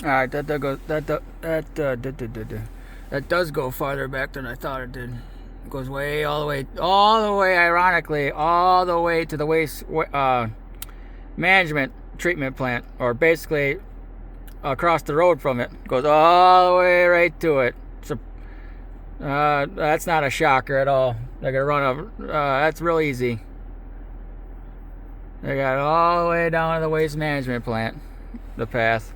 All right, that goes that does go farther back than I thought it did. It goes way all the way. Ironically, all the way to the waste management treatment plant, or basically across the road from it. Goes all the way right to it. So that's not a shocker at all. They're gonna run a. That's real easy. They got it all the way down to the waste management plant. The path.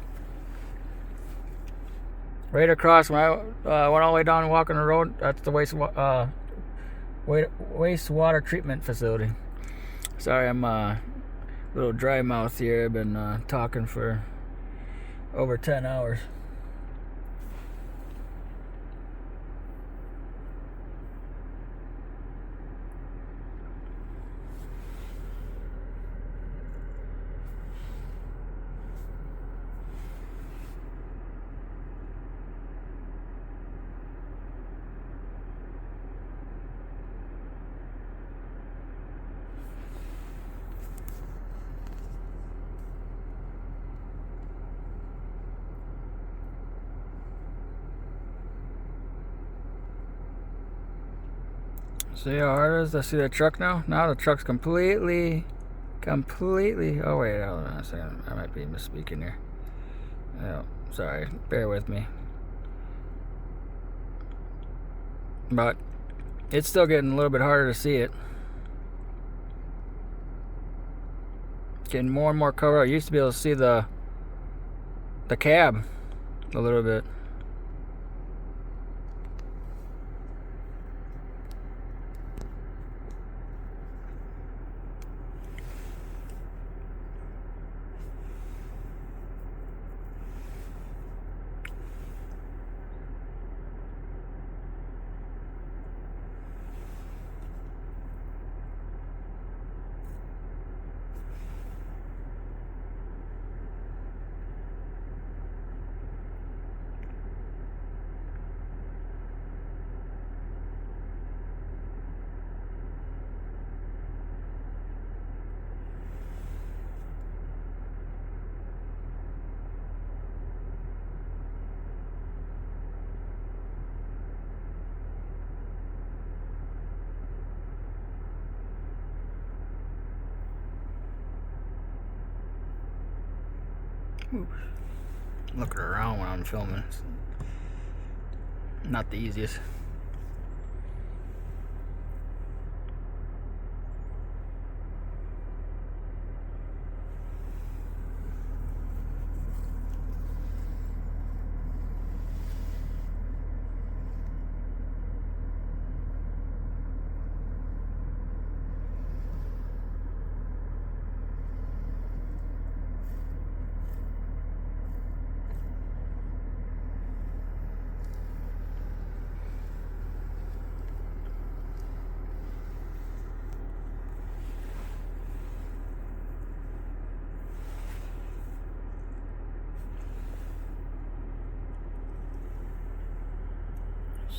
Right across when I went all the way down and walking the road. That's the wastewater treatment facility. Sorry, I'm a little dry mouth here. I've been talking for over 10 hours. See how hard it is to see the truck now? Now the truck's completely. Oh wait, hold on a second. I might be misspeaking here. Oh, sorry. Bear with me. But it's still getting a little bit harder to see it. Getting more and more covered. I used to be able to see the cab a little bit. Oops. Looking around when I'm filming. It's not the easiest.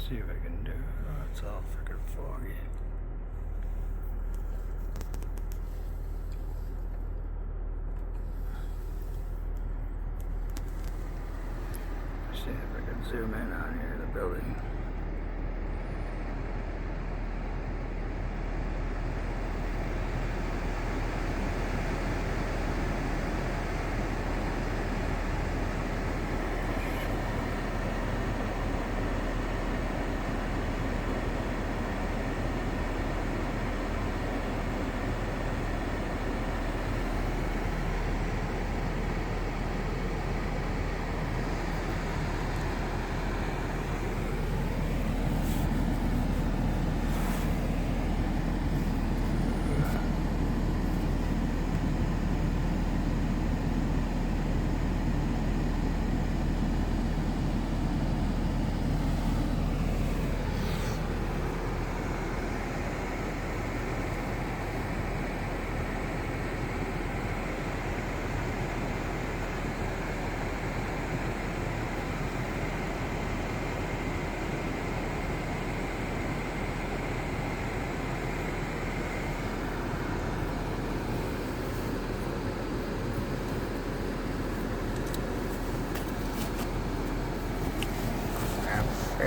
See if I can do. Oh, it's all freaking foggy. See if I can zoom in on here, the building.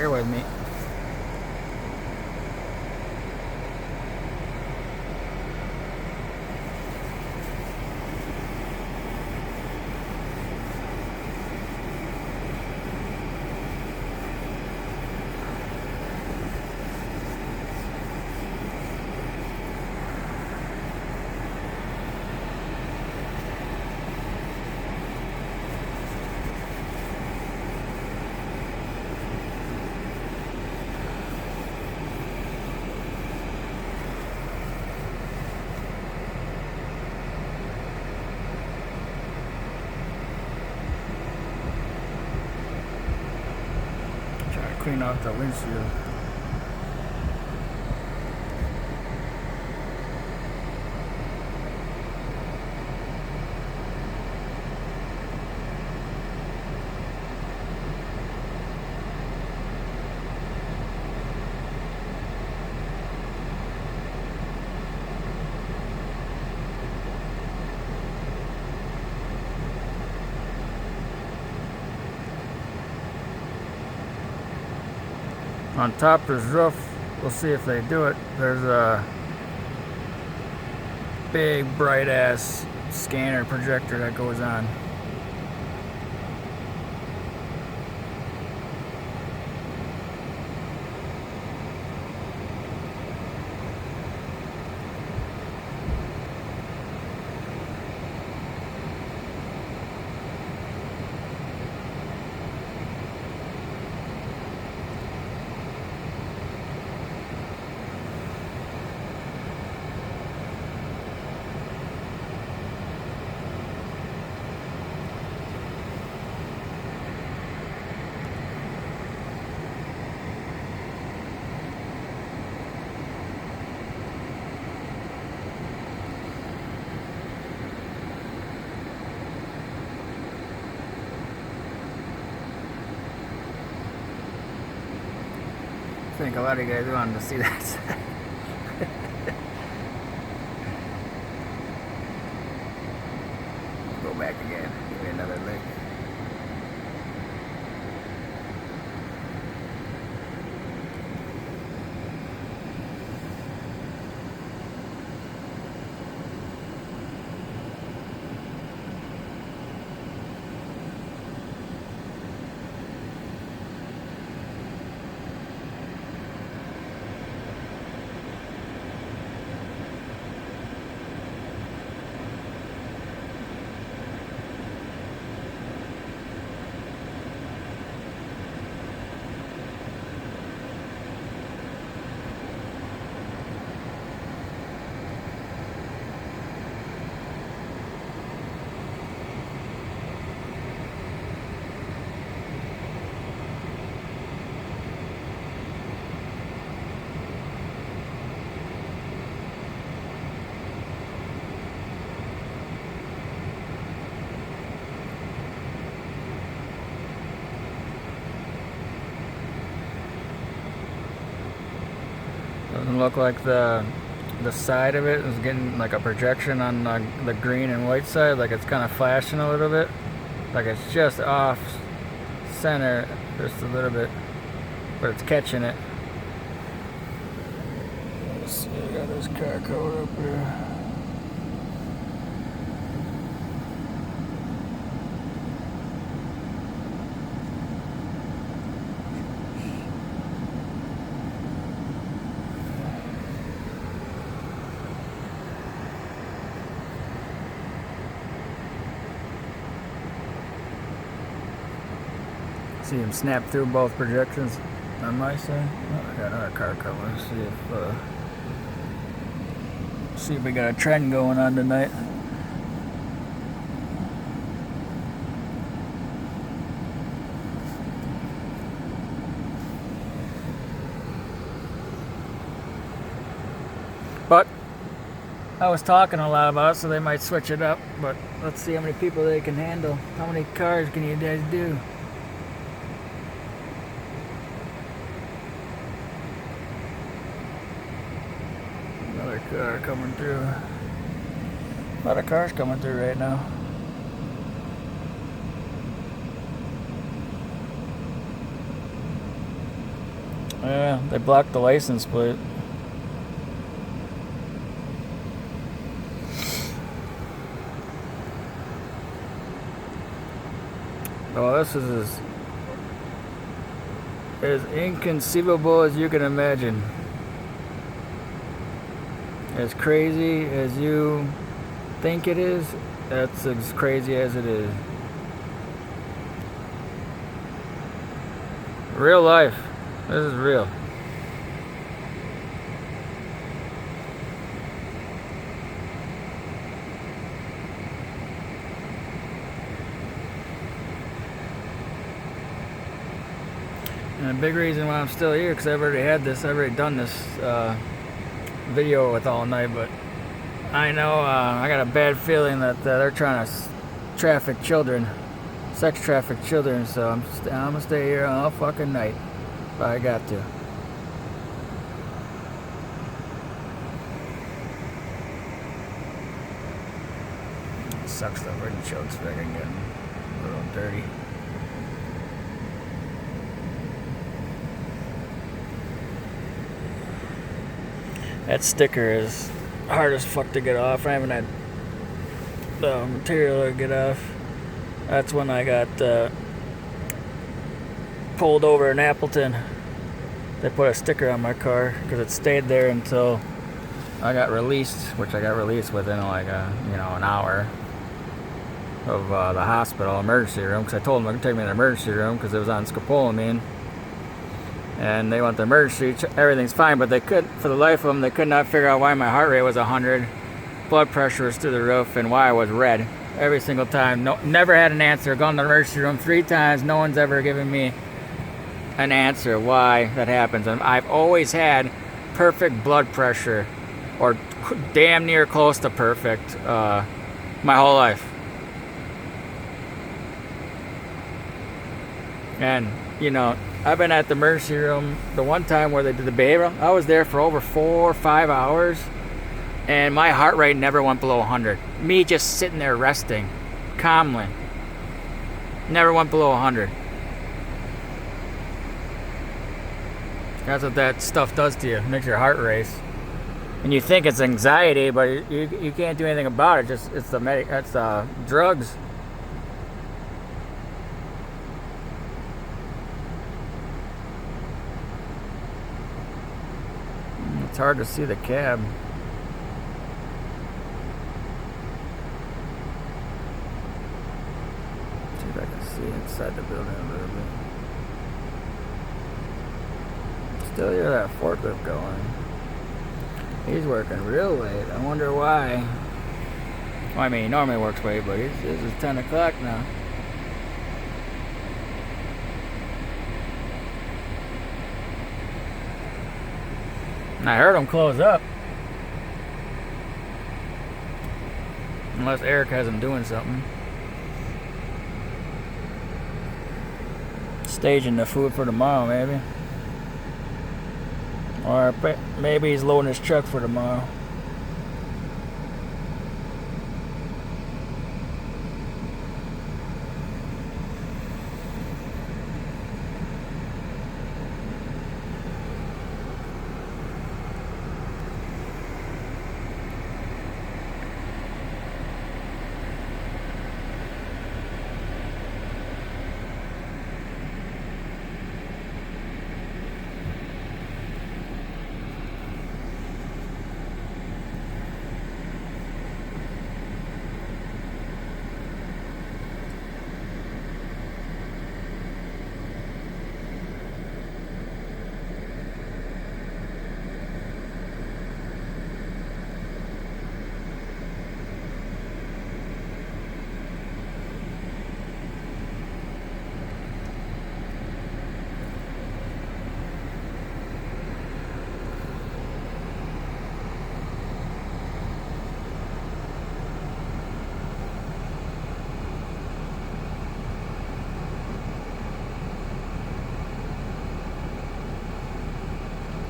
Bear with me. Clean off the windshield. On top of his roof, we'll see if they do it. There's a big bright ass scanner projector that goes on. I think a lot of you guys wanted to see that. Go back again. Give me another lick. Doesn't look like the side of it is getting like a projection on the green and white side, like it's kind of flashing a little bit, like it's just off center just a little bit, but it's catching it. Let's see, I got this car covered up here. See him snap through both projections on my side. Oh, I got another car coming. See if we got a trend going on tonight. But I was talking a lot about it, so they might switch it up. But let's see how many people they can handle. How many cars can you guys do? Another car coming through. A lot of cars coming through right now. Yeah, they blocked the license plate. Oh, this is as inconceivable as you can imagine. As crazy as you think it is, that's as crazy as it is. Real life. This is real. And a big reason why I'm still here, because I've already done this video with All Night, but I know I got a bad feeling that they're trying to traffic children, sex traffic children, so I'm gonna stay here all fucking night if I got to. It sucks that windshield's freaking getting a little dirty. That sticker is hard as fuck to get off. I haven't had the material to get off. That's when I got pulled over in Appleton. They put a sticker on my car because it stayed there until I got released, which I got released within like an hour of the hospital emergency room, because I told them they could take me to the emergency room because it was on scopolamine. And they went to emergency, everything's fine, but they could, for the life of them, they could not figure out why my heart rate was 100, blood pressure was through the roof, and why I was red every single time. No, never had an answer. Gone to the emergency room 3 times. No one's ever given me an answer why that happens. And I've always had perfect blood pressure, or damn near close to perfect, my whole life. And, you know, I've been at the emergency room the one time where they did the behavioral. I was there for over 4 or 5 hours, and my heart rate never went below 100. Me just sitting there resting calmly. Never went below 100. That's what that stuff does to you. It makes your heart race. And you think it's anxiety, but you can't do anything about it. It's the drugs. It's hard to see the cab. See if I can see inside the building a little bit. Still hear that forklift going. He's working real late. I wonder why. Well, I mean, he normally works late, but it's 10 o'clock now. I heard him close up. Unless Eric has him doing something. Staging the food for tomorrow, maybe. Or maybe he's loading his truck for tomorrow.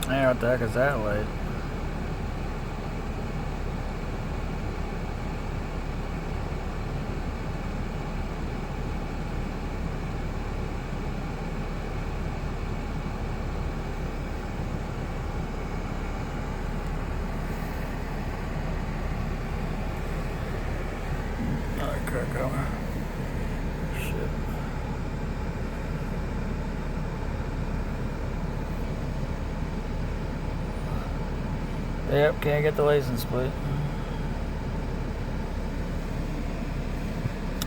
Hey, what the heck is that light? car coming. Shit. Yep, can't get the license plate.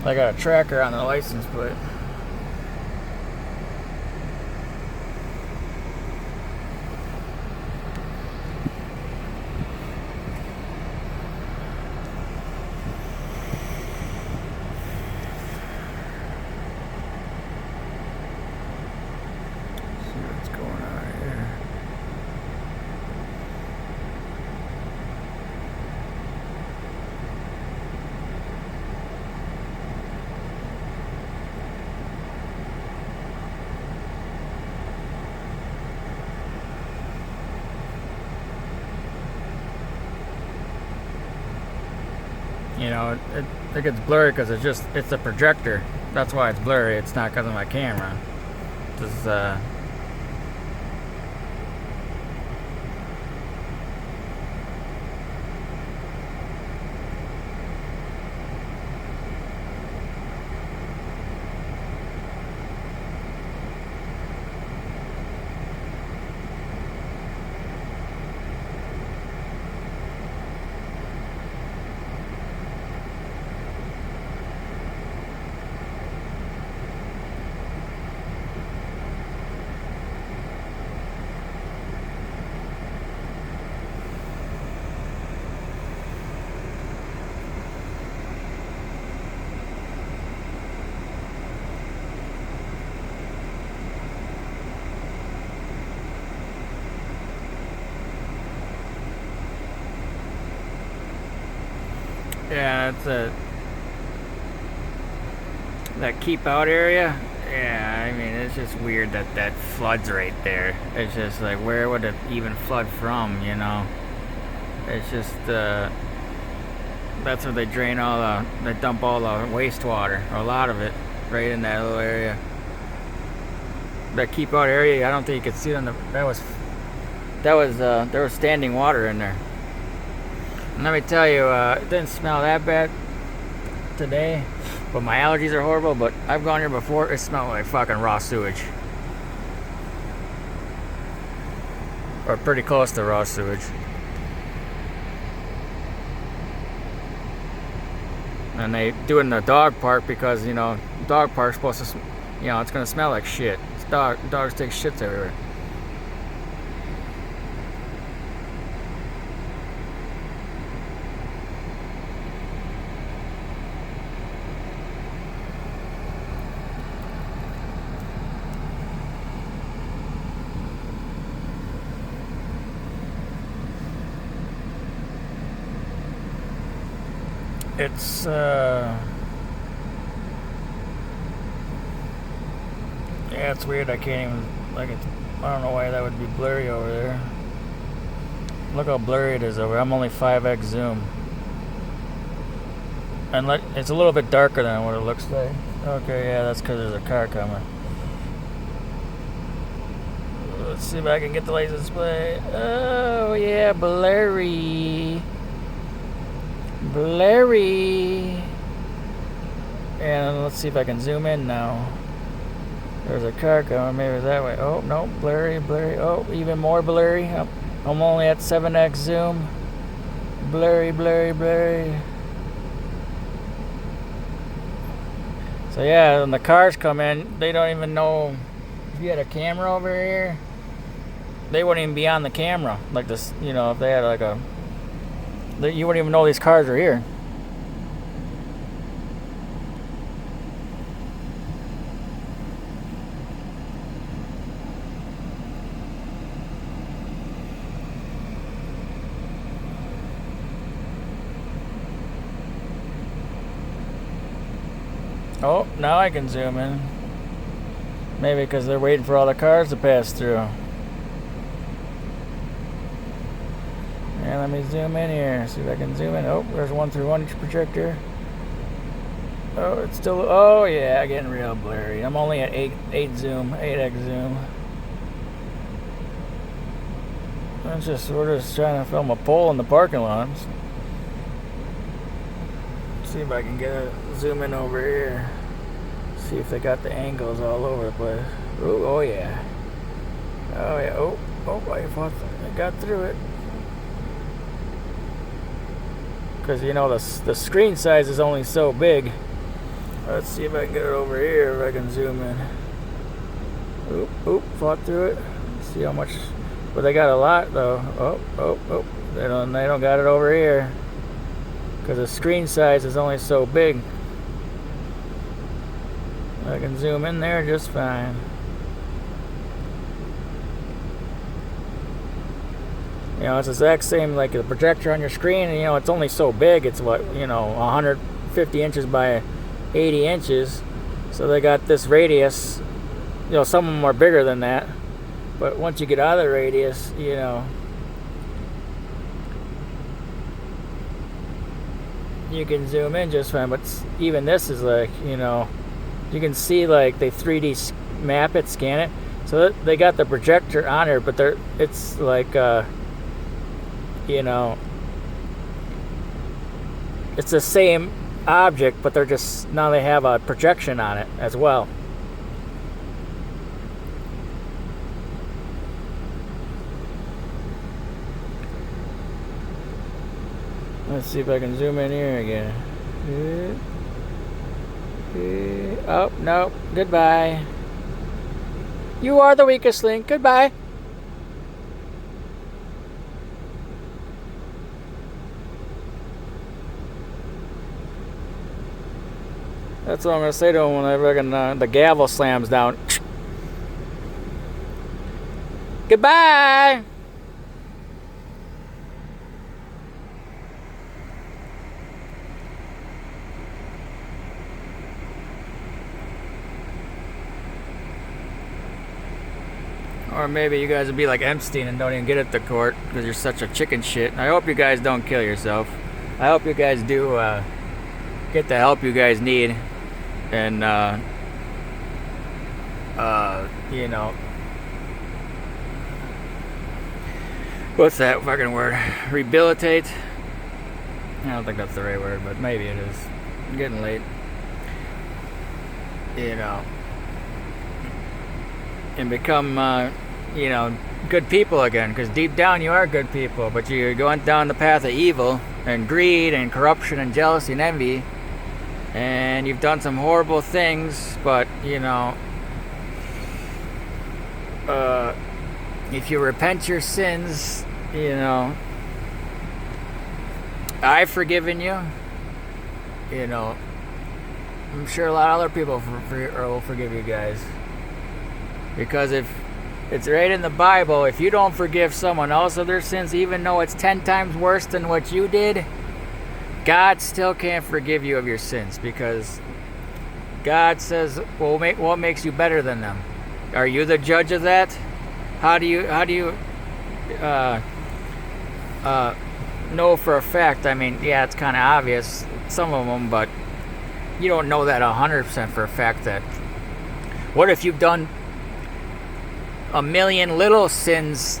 I got a tracker on the license plate. See what's going on here. You know, it gets blurry because it's a projector. That's why it's blurry. It's not because of my camera. Just, yeah, that keep out area. Yeah, I mean, it's just weird that floods right there. It's just like, where would it even flood from, you know? It's just, that's where they drain they dump all the wastewater, or a lot of it, right in that little area. That keep out area, I don't think you could see it on there was standing water in there. And let me tell you, it didn't smell that bad today, but my allergies are horrible. But I've gone here before, it smelled like fucking raw sewage, or pretty close to raw sewage. And they do it in the dog park because, you know, dog park's supposed to, you know, it's gonna smell like shit. Dogs take shits everywhere. It's yeah, it's weird. I can't even, like, I don't know why that would be blurry over there. Look how blurry it is over there. I'm only 5x zoom, and it's a little bit darker than what it looks like. Okay, yeah, that's because there's a car coming. Let's see if I can get the license plate. Oh yeah, blurry. And let's see if I can zoom in now. There's a car coming, maybe that way. Oh no, blurry. Oh, even more blurry. I'm only at 7x zoom. Blurry. So yeah, when the cars come in, they don't even know. If you had a camera over here, they wouldn't even be on the camera. Like this, you know, if they had like you wouldn't even know these cars are here. Oh, now I can zoom in. Maybe because they're waiting for all the cars to pass through. And let me zoom in here, see if I can zoom in. Oh, there's 1/1 inch projector. Oh, it's still, oh yeah, getting real blurry. I'm only at 8x zoom. We're just trying to film a pole in the parking lot. See if I can get a zoom in over here. See if they got the angles all over the place. Ooh, oh yeah. Oh yeah. I got through it. Because you know the screen size is only so big. Let's see if I can get it over here. If I can zoom in. Fought through it. Let's see how much. But they got a lot though. They don't got it over here. Because the screen size is only so big. I can zoom in there just fine. You know, it's the exact same like the projector on your screen, and you know, it's only so big. It's what, 150 inches by 80 inches. So they got this radius. You know, some of them are bigger than that. But once you get out of the radius, you can zoom in just fine. But even this is like, you can see like they 3D map it, scan it. So they got the projector on here, but it's like, it's the same object, but now they have a projection on it as well. Let's see if I can zoom in here again. Oh, no. Goodbye. You are the weakest link. Goodbye. That's what I'm going to say to him when the gavel slams down. Goodbye. Or maybe you guys will be like Epstein and don't even get at the court because you're such a chicken shit. I hope you guys don't kill yourself. I hope you guys do get the help you guys need. And, what's that fucking word? Rehabilitate? I don't think that's the right word, but maybe it is. I'm getting late. And become, good people again. Because deep down you are good people, but you're going down the path of evil and greed and corruption and jealousy and envy. And you've done some horrible things, but, if you repent your sins, I've forgiven you. I'm sure a lot of other people will forgive you guys. Because if it's right in the Bible, if you don't forgive someone else of their sins, even though it's 10 times worse than what you did, God still can't forgive you of your sins, because God says, well, what makes you better than them? Are you the judge of that? How do you know for a fact? I mean, yeah, it's kind of obvious, some of them, but you don't know that 100% for a fact. That what if you've done a million little sins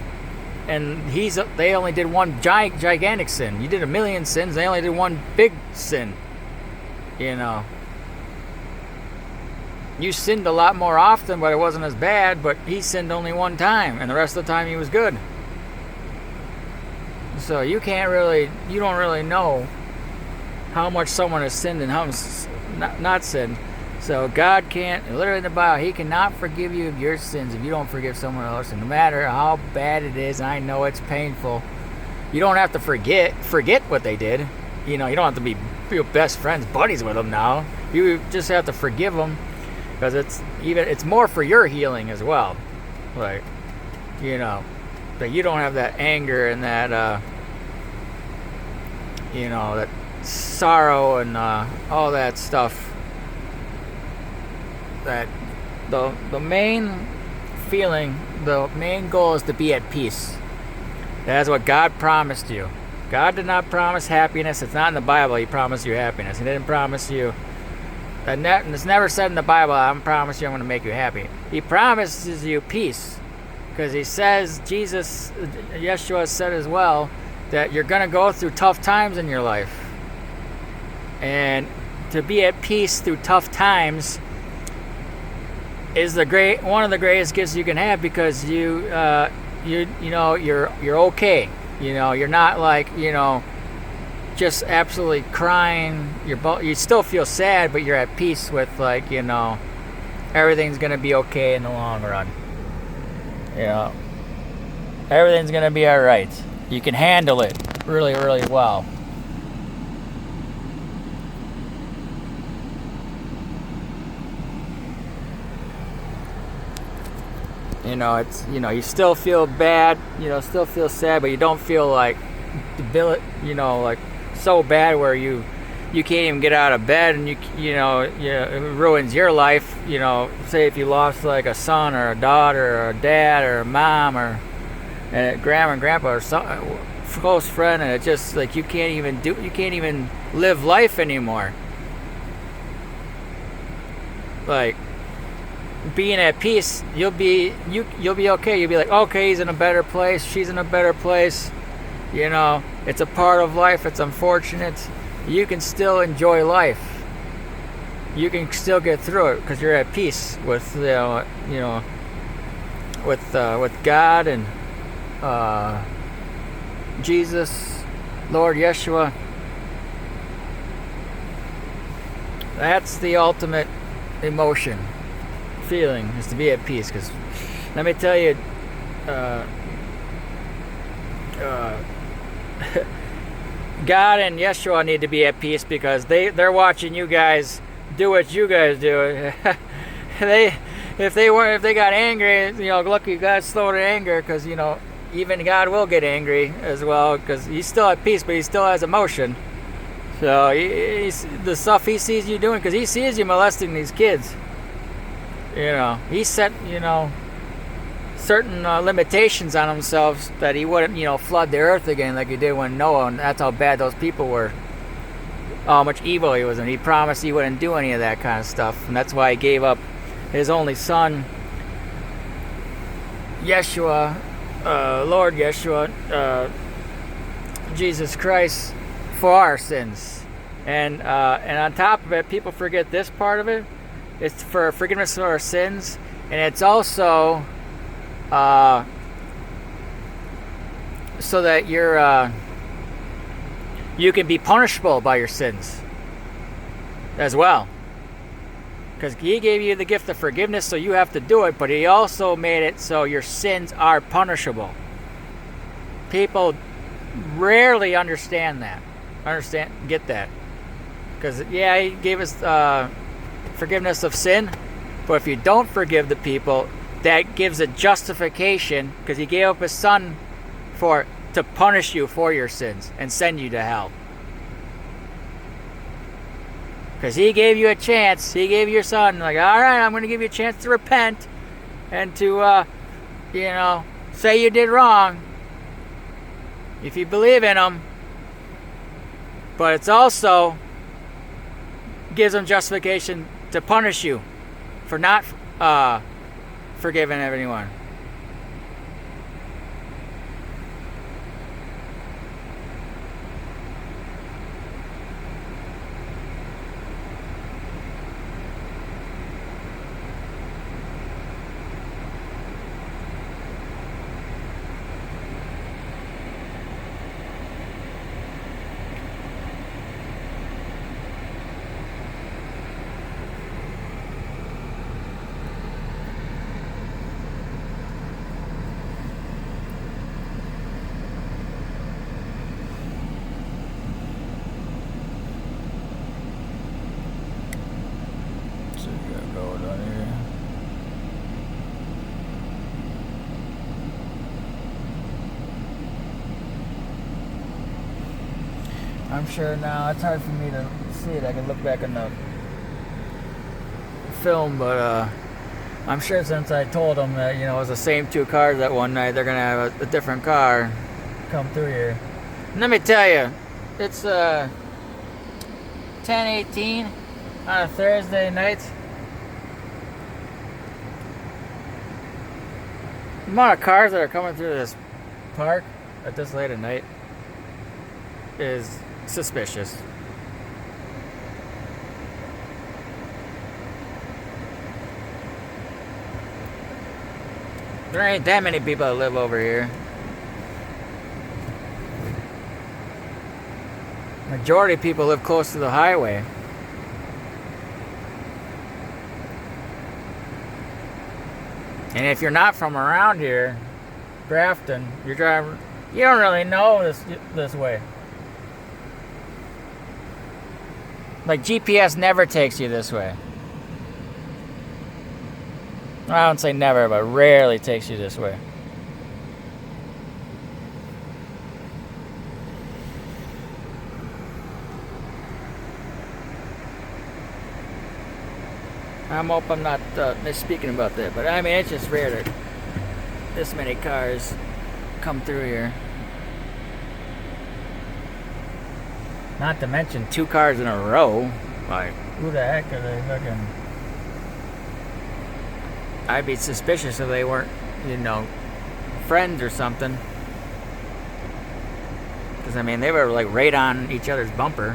and they only did one gigantic sin? You did a million sins, they only did one big sin. You sinned a lot more often, but it wasn't as bad. But he sinned only one time, and the rest of the time he was good. So you don't really know how much someone has sinned and how much not sinned. So God can't, literally in the Bible, he cannot forgive you of your sins if you don't forgive someone else. And no matter how bad it is, I know it's painful, you don't have to forget what they did. You don't have to be your best friends, buddies with them now. You just have to forgive them, because it's more for your healing as well. Like, that you don't have that anger and that, that sorrow and all that stuff. That the main feeling, the main goal is to be at peace. That's what God promised you. God did not promise happiness. It's not in the Bible. He promised you happiness. He didn't promise you. And it's never said in the Bible, I promise you I'm going to make you happy. He promises you peace. Because he says, Yeshua said as well, that you're going to go through tough times in your life. And to be at peace through tough times is one of the greatest gifts you can have, because you're okay. You're not like, just absolutely crying. You still feel sad, but you're at peace with, like, everything's gonna be okay in the long run. Everything's gonna be all right. You can handle it really, really well. It's, you still feel bad, still feel sad, but you don't feel like like so bad where you can't even get out of bed, and it ruins your life. Say if you lost like a son or a daughter or a dad or a mom or a grandma and grandpa or some close friend, and it's just like you can't even live life anymore. Like, being at peace, you'll be okay. You'll be like, okay, he's in a better place, she's in a better place. It's a part of life. It's unfortunate. You can still enjoy life. You can still get through it because you're at peace with with God and Jesus, Lord Yeshua. That's the ultimate emotion, feeling, is to be at peace. Because let me tell you, God and Yeshua need to be at peace, because they're watching you guys do what you guys do. If they got angry, lucky God's slow to anger, because even God will get angry as well, because he's still at peace, but he still has emotion. So the stuff he sees you doing, because he sees you molesting these kids. He set certain limitations on himself, that he wouldn't flood the earth again like he did when Noah, and that's how bad those people were, how much evil he was, and he promised he wouldn't do any of that kind of stuff. And that's why he gave up his only son, Yeshua, Lord Yeshua, Jesus Christ, for our sins. And on top of it, people forget this part of it. It's for forgiveness of our sins, and it's also so that you can be punishable by your sins as well. Because he gave you the gift of forgiveness, so you have to do it, but he also made it so your sins are punishable. People rarely understand that. Get that. Because, yeah, he gave us forgiveness of sin, but if you don't forgive the people, that gives a justification, because he gave up his son to punish you for your sins and send you to hell. Because he gave you a chance. He gave your son, like, all right, I'm going to give you a chance to repent and to, say you did wrong, if you believe in him. But it's also gives him justification to punish you for not forgiving everyone. I'm sure now, it's hard for me to see it. I can look back in the film, but I'm sure since I told them that, it was the same two cars that one night, they're going to have a different car come through here. And let me tell you, it's 10:18 on a Thursday night. The amount of cars that are coming through this park at this late at night is suspicious. There ain't that many people that live over here. Majority of people live close to the highway. And if you're not from around here, Grafton, you're driving, you don't really know this way. Like GPS never takes you this way. I don't say never, but rarely takes you this way. I hope I'm not misspeaking about that, but I mean, it's just rare that this many cars come through here. Not to mention 2 cars in a row. Like, who the heck are they fucking... I'd be suspicious if they weren't, friends or something. Because, I mean, they were like right on each other's bumper.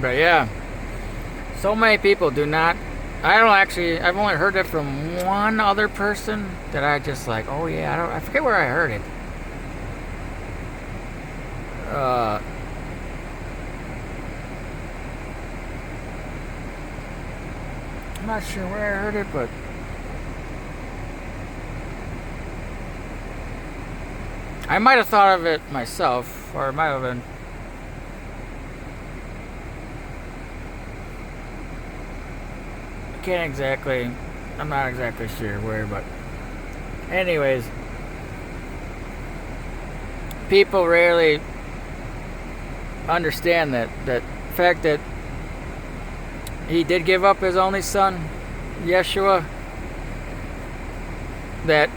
But yeah, so many people do not. I've only heard it from one other person that I just like, oh yeah, I forget where I heard it. I'm not sure where I heard it, but I might have thought of it myself, or it might have been. I'm not exactly sure where, but anyways, people rarely understand that fact that he did give up his only son, Yeshua, that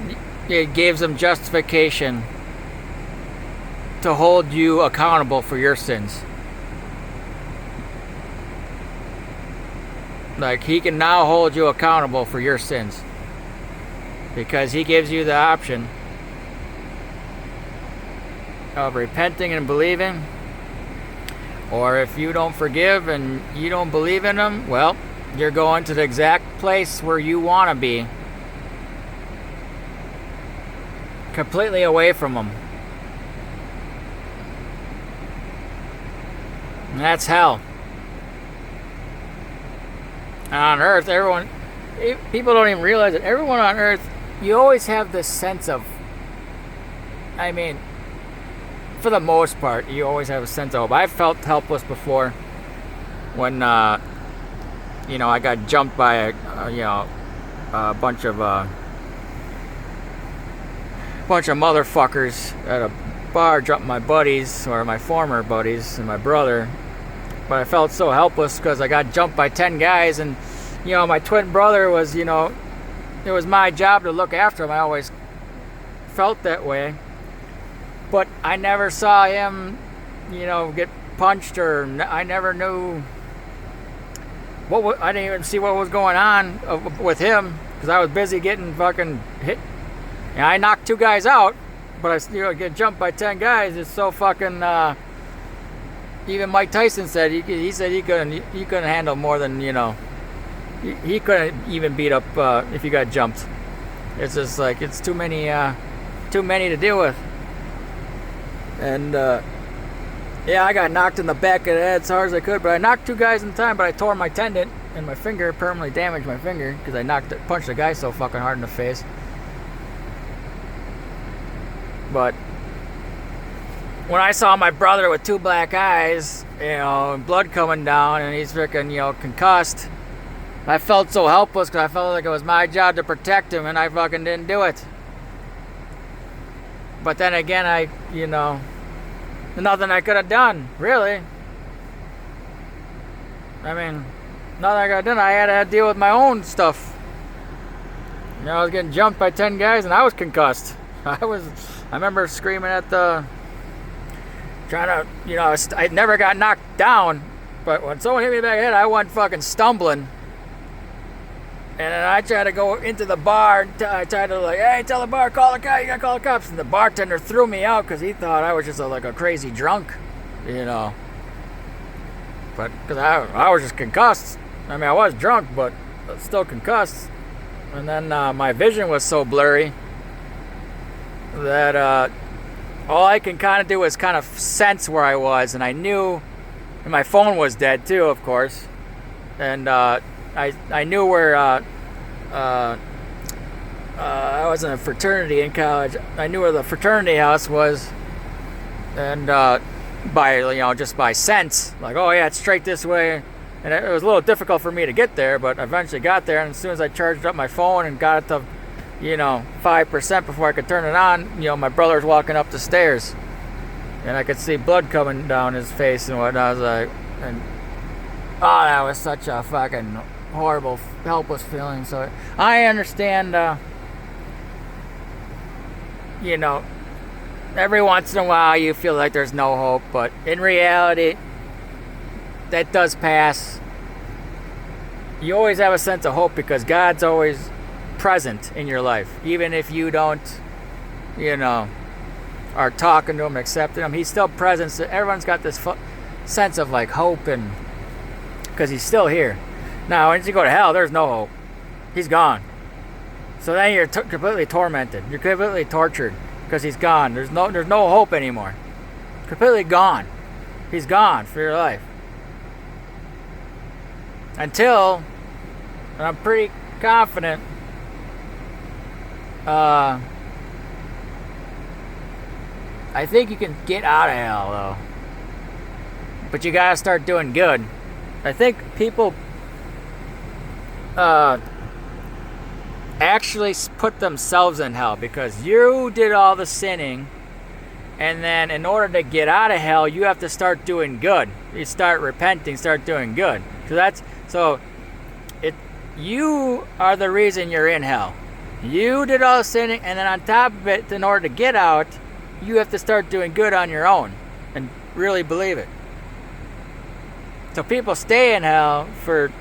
it gives him justification to hold you accountable for your sins. Like, he can now hold you accountable for your sins because he gives you the option of repenting and believing, or if you don't forgive and you don't believe in him, well, you're going to the exact place where you want to be, completely away from him. And that's hell. On earth, people don't even realize it. Everyone on earth, you always have this sense of, I mean, for the most part, you always have a sense of hope. I've felt helpless before when, I got jumped by a bunch of motherfuckers at a bar, jumped my buddies, or my former buddies, and my brother. But I felt so helpless because I got jumped by 10 guys, and my twin brother was, it was my job to look after him. I always felt that way. But I never saw him, get punched, or I never knew I didn't even see what was going on with him because I was busy getting fucking hit. And I knocked 2 guys out, but I get jumped by 10 guys. It's so fucking. Even Mike Tyson said he said he couldn't handle more than he couldn't even beat up if he got jumped. It's just like it's too many to deal with. And I got knocked in the back of the head as hard as I could, but I knocked 2 guys in time, but I tore my tendon and my finger, permanently damaged my finger because I punched a guy so fucking hard in the face. But when I saw my brother with 2 black eyes, and blood coming down, and he's freaking, concussed, I felt so helpless because I felt like it was my job to protect him, and I fucking didn't do it. But then again, nothing I could have done, really. I mean, nothing I could have done. I had to deal with my own stuff. I was getting jumped by 10 guys, and I was concussed. I remember screaming at the, trying to, I never got knocked down, but when someone hit me back in the head, I went fucking stumbling. And then I tried to go into the bar. I tried to hey, tell the bar, call the cops. You gotta call the cops. And the bartender threw me out because he thought I was just a crazy drunk, But because I was just concussed. I mean, I was drunk, but still concussed. And then my vision was so blurry that all I can kind of do was kind of sense where I was, and I knew. And my phone was dead too, of course. And I knew where I was in a fraternity in college. I knew where the fraternity house was, and just by sense, oh yeah, it's straight this way. And it was a little difficult for me to get there, but I eventually got there. And as soon as I charged up my phone and got it to 5% before I could turn it on, my brother was walking up the stairs, and I could see blood coming down his face and whatnot. I was like, that was such a fucking horrible, helpless feeling. So I understand, every once in a while you feel like there's no hope, but in reality, that does pass. You always have a sense of hope because God's always present in your life. Even if you don't, are talking to Him, accepting Him, He's still present. So everyone's got this sense of hope, and because He's still here. Now, once you go to hell, there's no hope. He's gone. So then you're completely tormented. You're completely tortured because He's gone. There's no hope anymore. Completely gone. He's gone for your life. Until, and I'm pretty confident, I think you can get out of hell though. But you gotta start doing good. I think people actually put themselves in hell because you did all the sinning, and then in order to get out of hell, you have to start doing good. You start repenting, start doing good. So you are the reason you're in hell. You did all the sinning, and then on top of it, in order to get out, you have to start doing good on your own and really believe it. So people stay in hell for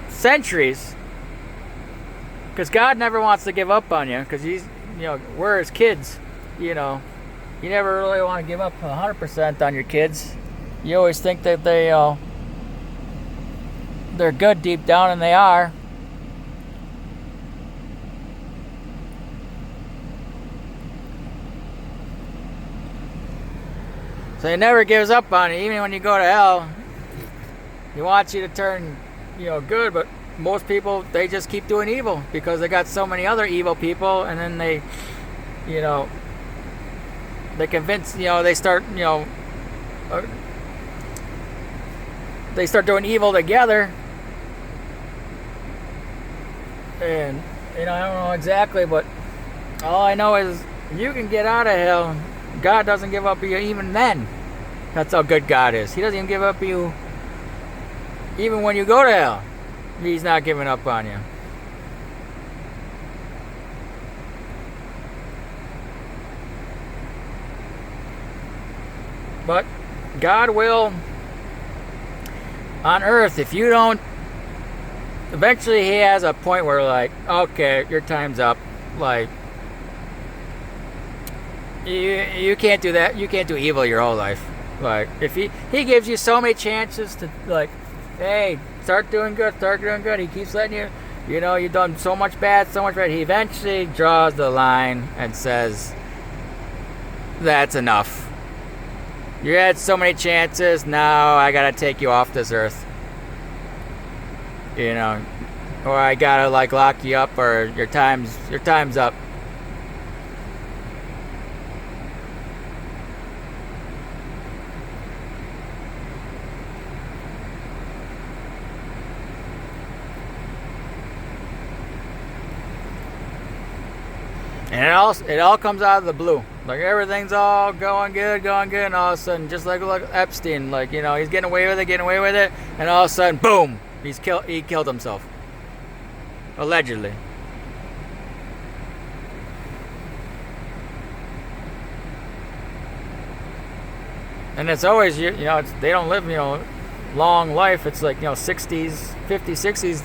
centuries because God never wants to give up on you because we're His kids. You never really want to give up 100% on your kids. You always think that they're good deep down, and they are. So He never gives up on you, even when you go to hell. He wants you to turn, good, but most people, they just keep doing evil because they got so many other evil people, and then they convince, they start, they start doing evil together. And, I don't know exactly, but all I know is you can get out of hell. God doesn't give up on you even then. That's how good God is. He doesn't even give up on you even when you go to hell. He's not giving up on you. But God will, on earth, if you don't, eventually He has a point where okay, your time's up. You can't do that. You can't do evil your whole life. If He gives you so many chances to hey, start doing good, He keeps letting you, you've done so much bad. He eventually draws the line and says, that's enough. You had so many chances, now I gotta take you off this earth. Or I gotta lock you up, or your time's up. And it all comes out of the blue. Everything's all going good, and all of a sudden, just like Epstein, he's getting away with it, and all of a sudden, boom, he killed himself. Allegedly. And it's always, they don't live, long life. It's like, 60s, 50s, 60s.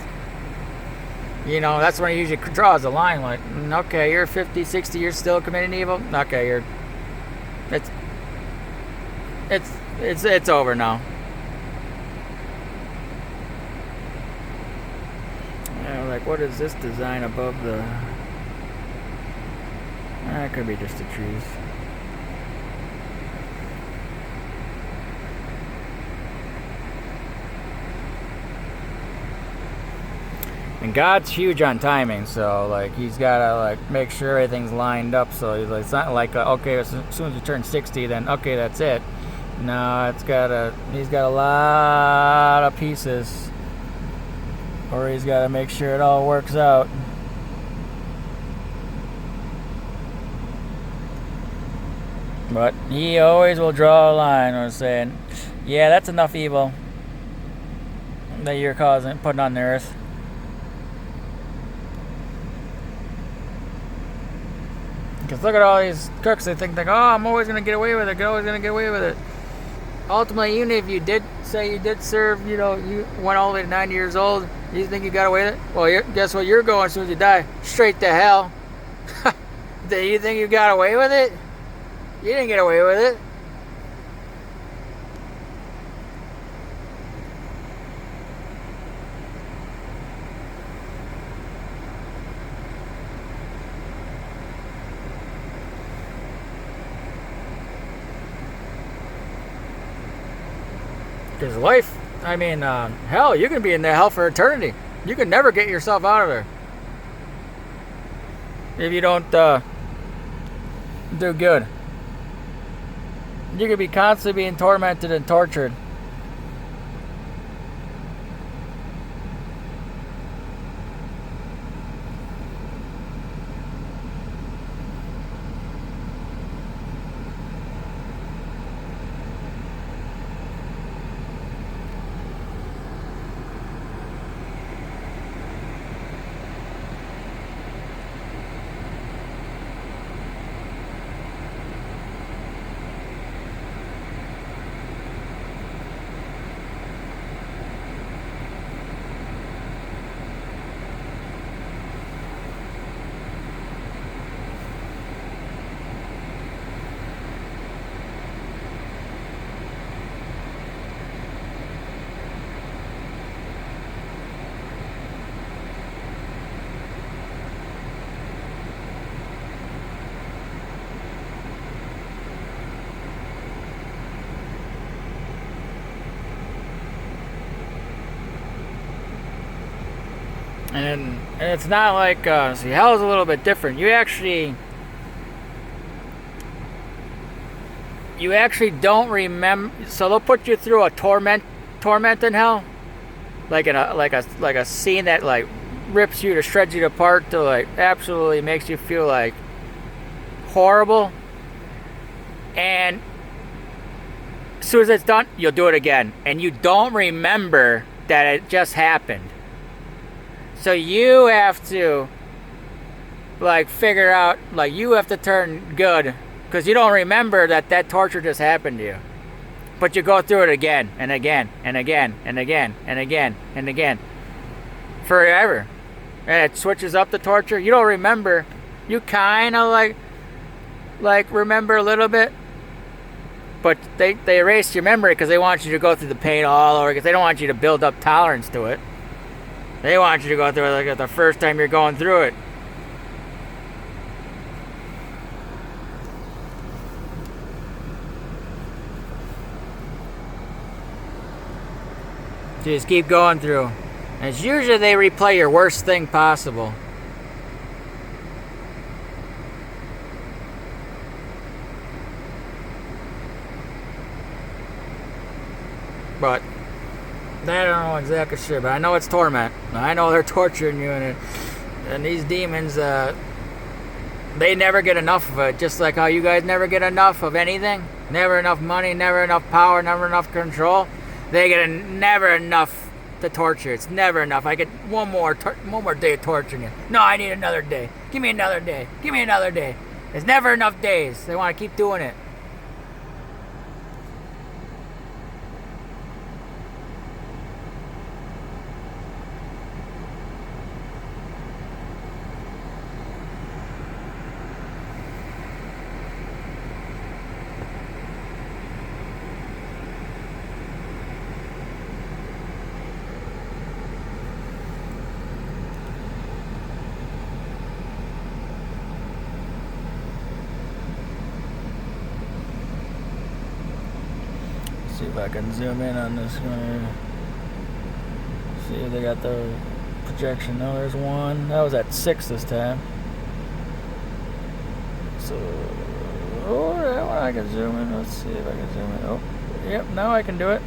That's when it usually draws the line. Like, okay, you're 50, 60, you're still committing evil. Okay, it's over now. Like, what is this design above the? That could be just the trees. And God's huge on timing, so like he's gotta like make sure everything's lined up. So he's like, it's not like okay, as soon as you turn 60, then okay, that's it. No, he's got a lot of pieces, or he's got to make sure it all works out. But he always will draw a line or saying, yeah, that's enough evil that you're putting on the earth. Because look at all these crooks, they think, oh, I'm always going to get away with it. Ultimately, even if you did say you did serve, you went all the way to 9 years old, you think you got away with it? Well, guess what? You're going as soon as you die, straight to hell. Do you think you got away with it? You didn't get away with it. Because life, hell, you can be in the hell for eternity. You can never get yourself out of there. If you don't do good. You could be constantly being tormented and tortured. And it's not like, see, hell is a little bit different. You actually don't remember. So they'll put you through a torment in hell, like a scene that like rips you to shreds you apart, to like absolutely makes you feel like horrible. And as soon as it's done, you'll do it again, and you don't remember that it just happened. So you have to like figure out, like you have to turn good, because you don't remember that torture just happened to you. But you go through it again and again and again and again and again and again. Forever. And it switches up the torture. You don't remember. You kind of like remember a little bit. But they erase your memory because they want you to go through the pain all over, because they don't want you to build up tolerance to it. They want you to go through it like the first time you're going through it. You just keep going through. And it's usually they replay your worst thing possible. But I don't know exactly sure, but I know it's torment. I know they're torturing you, and these demons, they never get enough of it. Just like how you guys never get enough of anything, never enough money, never enough power, never enough control. They get never enough to torture. It's never enough. I get one more day of torturing you. No, I need another day. Give me another day. Give me another day. There's never enough days. They want to keep doing it. See if I can zoom in on this one. See if they got the projection. No, there's one. That was at 6 this time. So, oh, that one I can zoom in. Let's see if I can zoom in. Oh, yep, now I can do it.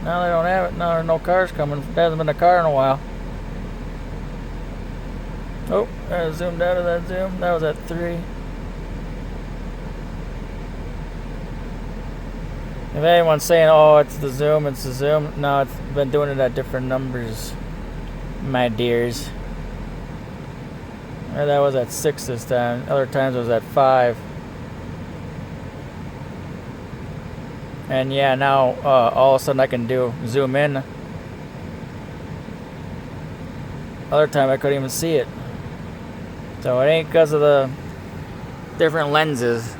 Now they don't have it. Now there's no cars coming. There hasn't been a car in a while. Oh, I zoomed out of that zoom. That was at 3. If anyone's saying, oh, it's the zoom, no, it's been doing it at different numbers, my dears. And that was at 6 this time. Other times it was at 5. And yeah, now all of a sudden I can zoom in. Other time I couldn't even see it. So it ain't because of the different lenses.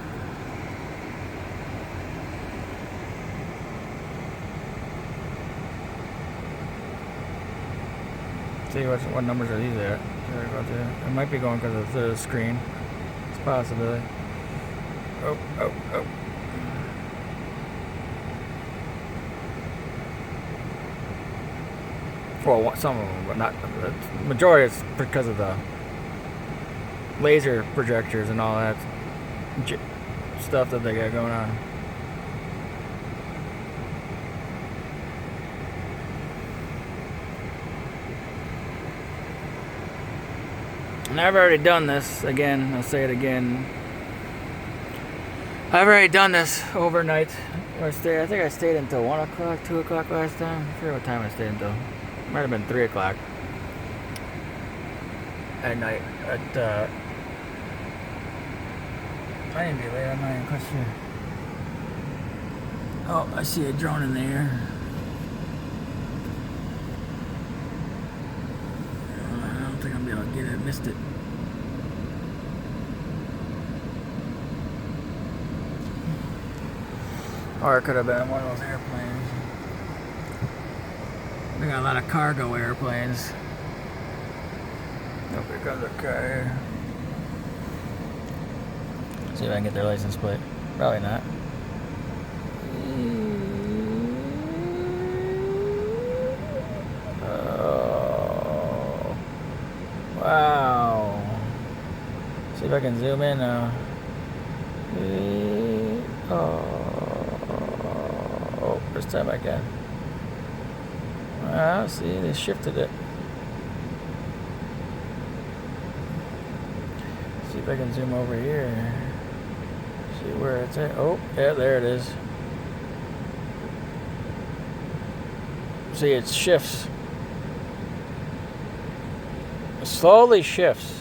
See what numbers are these at? It might be going because of the screen. It's a possibility. Oh. Well, some of them, but not the majority. Is because of the laser projectors and all that stuff that they got going on. And I've already done this again. I'll say it again. I've already done this overnight. I think I stayed until 1 o'clock, 2 o'clock last time. I forget what time I stayed until. Might have been 3 o'clock at night. I didn't be late. I'm not even quite sure. Oh, I see a drone in the air. I don't think I'm gonna get it. Missed it. Or it could have been one of those airplanes. We got a lot of cargo airplanes. Oh, here comes a car here. See if I can get their license plate. Probably not. Oh. Wow. See if I can zoom in now. Oh, first time I can. Ah, see, they shifted it. See if I can zoom over here. See where it's at. Oh, yeah, there it is. See, it shifts. It slowly shifts.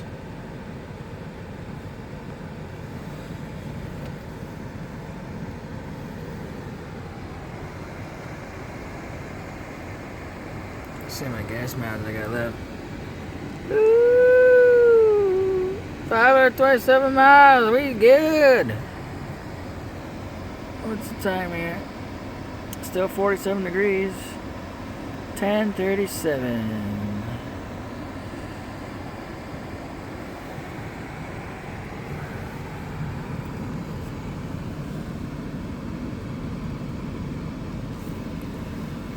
See my gas miles I got left. Ooh, 527 miles. We good. What's the time here? Still 47 degrees. 10:37.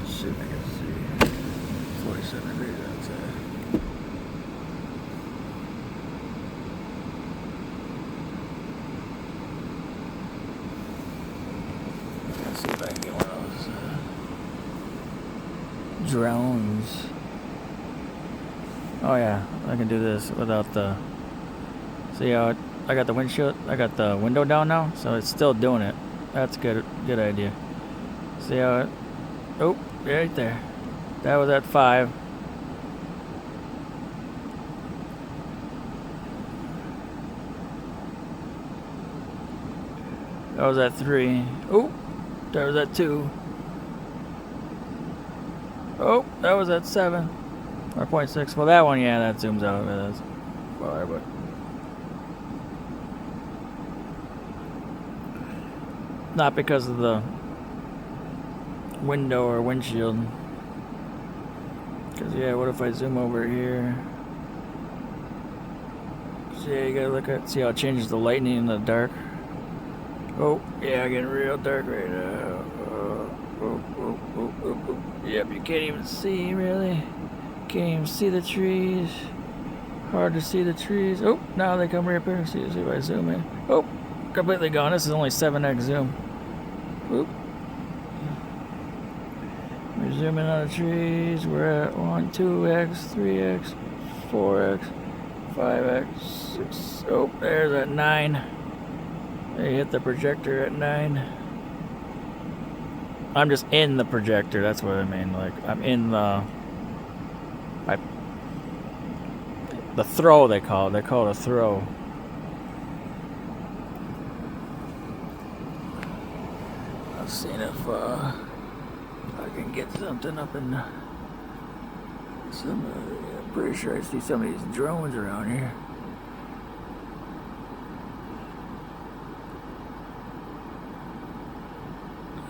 See if I can see. 47 degrees outside. Let's see if I can get one of those drones. Oh yeah, I can do this without the. See how I got the windshield? I got the window down now, so it's still doing it. That's good. Good idea. See how it? Oh, right there. That was at 5. That was at 3. Oh, that was at 2. Oh, that was at 7. Or 0.6. Well, that one, yeah, that zooms out. That's far, but. Not because of the window or windshield. Because, yeah, what if I zoom over here? So, yeah, you gotta look at, see how it changes the lightning in the dark. Oh, yeah, getting real dark right now. Oh. Yep, you can't even see, really. Can't even see the trees. Hard to see the trees. Oh, now they come right up here. See if I zoom in. Oh, completely gone. This is only 7x zoom. Oop. We're zooming on the trees. We're at 1, 2x, 3x, 4x, 5x, 6. Oh, there's at 9. They hit the projector at 9. I'm just in the projector. That's what I mean. Like, I'm in the throw, they call it. They call it a throw. I've seen if I can get something up in some. I'm pretty sure I see some of these drones around here.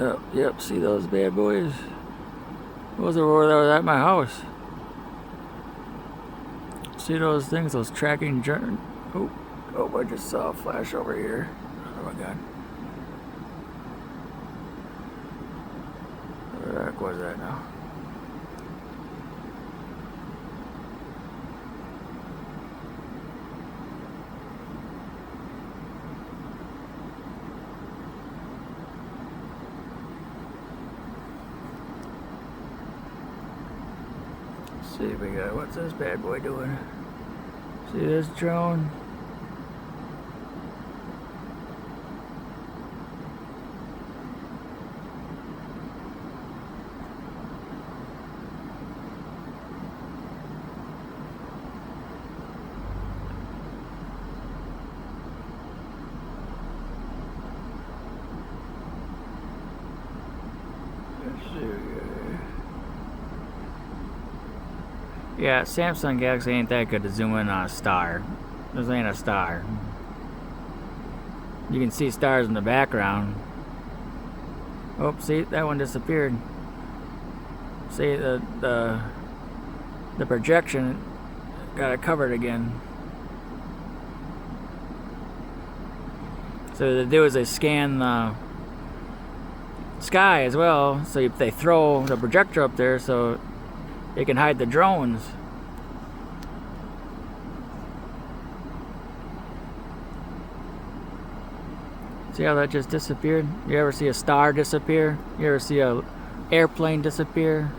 Oh, yep, see those bad boys? Those are where they were at my house. See those things, those tracking drones? Oh, I just saw a flash over here. Oh my god. Where the heck was that now? See if we got, what's this bad boy doing? See this drone? Let's see. Yeah, Samsung Galaxy ain't that good to zoom in on a star. This ain't a star. You can see stars in the background. Oh, see, that one disappeared. See, the projection got it covered again. So what they do is they scan the sky as well. So they throw the projector up there so they can hide the drones. See how that just disappeared? You ever see a star disappear? You ever see a airplane disappear?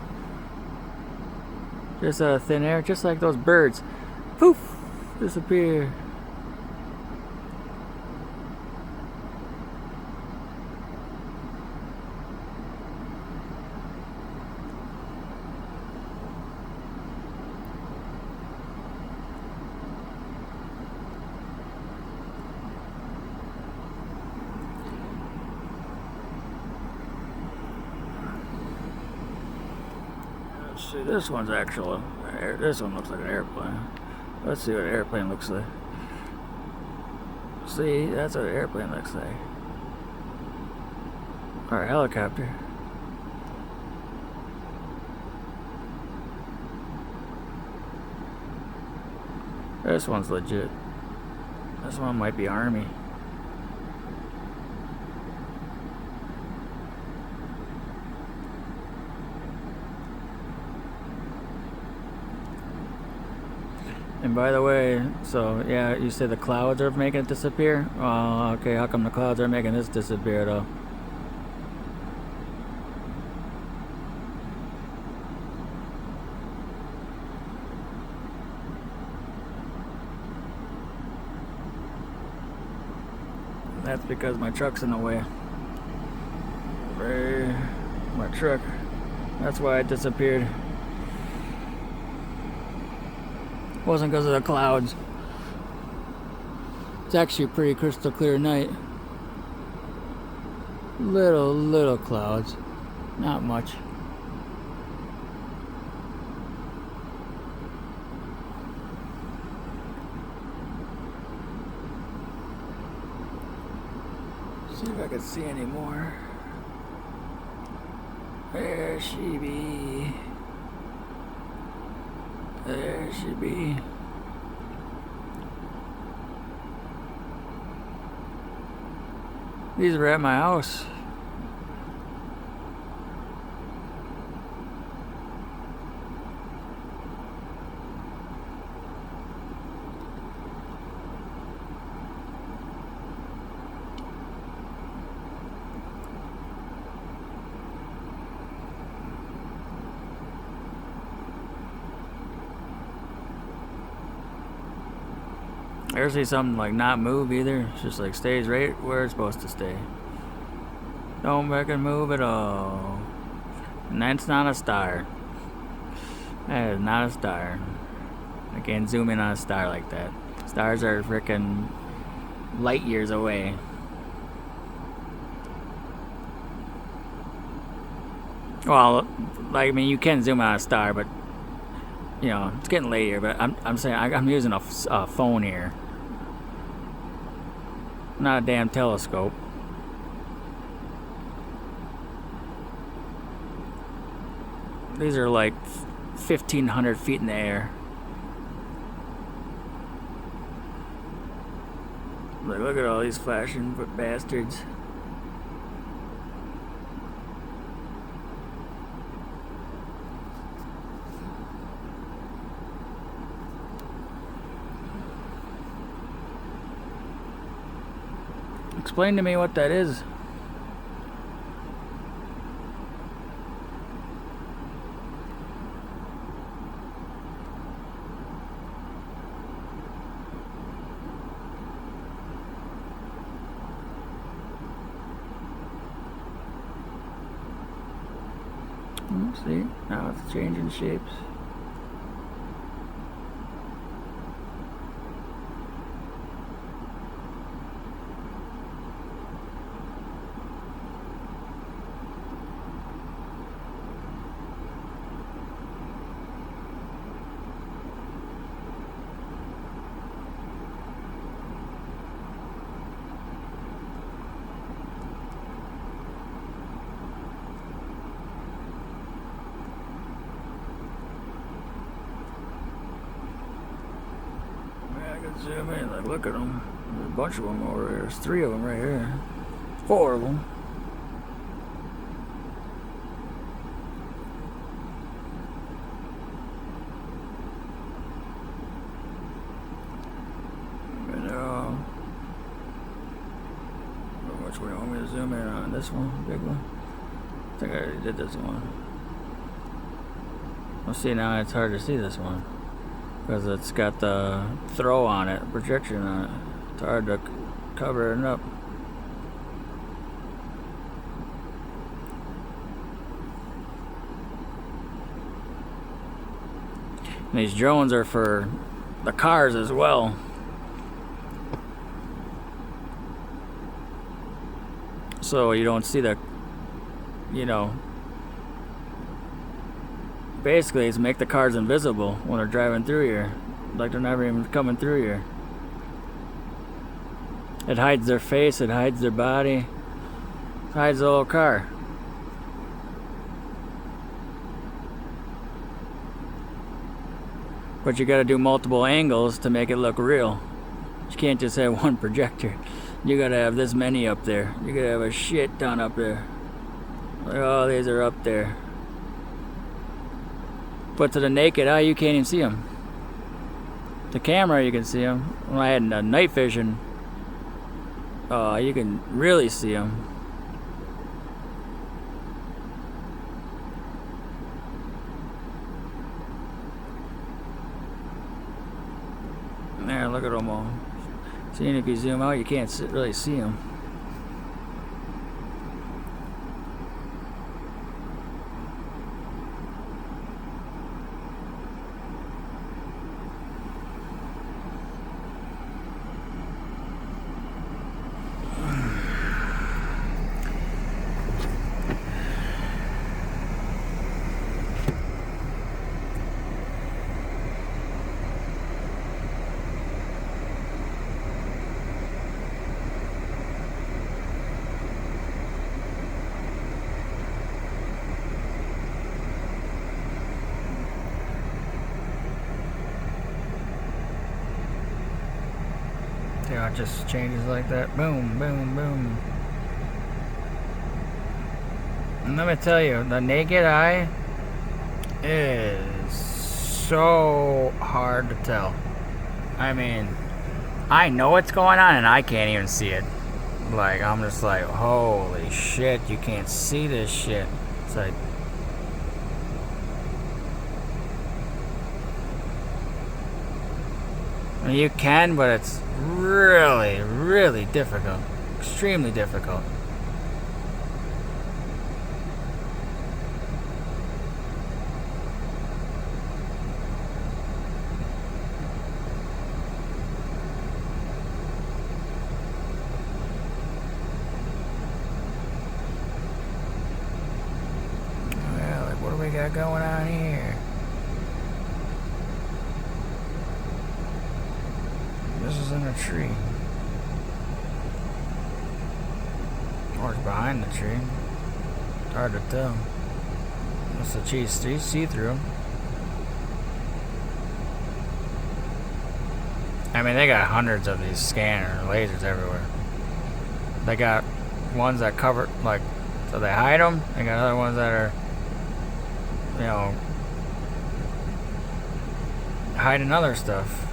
Just out of thin air, just like those birds. Poof! Disappear. See, this one's actual. This one looks like an airplane. Let's see what an airplane looks like. See, that's what an airplane looks like. Or a helicopter. This one's legit. This one might be Army. And by the way, so yeah, you say the clouds are making it disappear? Oh, okay, how come the clouds are making this disappear though? That's because my truck's in the way. My truck. That's why it disappeared. It wasn't because of the clouds. It's actually a pretty crystal clear night. Little clouds. Not much. See if I can see any more. There she be. There she be. These are at my house. Ever see something like not move either? It's just like stays right where it's supposed to stay. Don't make it move at all. And that's not a star. That is not a star. I can't zoom in on a star like that. Stars are freaking light years away. Well, like, I mean, you can zoom in on a star, but you know, it's getting late here. But I'm saying I'm using a phone here, not a damn telescope. These are like 1,500 feet in the air. Like, look at all these flashing bastards. Explain to me what that is. See, now it's changing shapes. Zoom in, like, look at them. There's a bunch of them over there. There's 3 of them right here. 4 of them. And, which one you want me to zoom in on? This one? Big one? I think I already did this one. Well, see, now it's hard to see this one, because it's got the throw on it, projection on it. It's hard to cover it up. And these drones are for the cars as well. So you don't see the, you know, basically it's make the cars invisible when they're driving through here, like they're never even coming through here. It hides their face, it hides their body, it hides the whole car. But you got to do multiple angles to make it look real. You can't just have one projector. You got to have this many up there. You got to have a shit ton up there. Like, all these are up there. But to the naked eye, you can't even see them. The camera, you can see them. When I had night vision, you can really see them. There, look at them all. Seeing if you zoom out, you can't really see them. Yeah, it just changes like that. Boom, boom, boom. And let me tell you, the naked eye is so hard to tell. I mean, I know what's going on and I can't even see it. Like, I'm just like, holy shit, you can't see this shit. It's like, I mean, you can, but it's really, really difficult. Extremely difficult. Well, like, what do we got going on here? This is in a tree. Or it's behind the tree. It's hard to tell. It's a cheese see-through. I mean, they got hundreds of these scanner lasers everywhere. They got ones that cover, like, so they hide them. They got other ones that are, you know, hiding other stuff.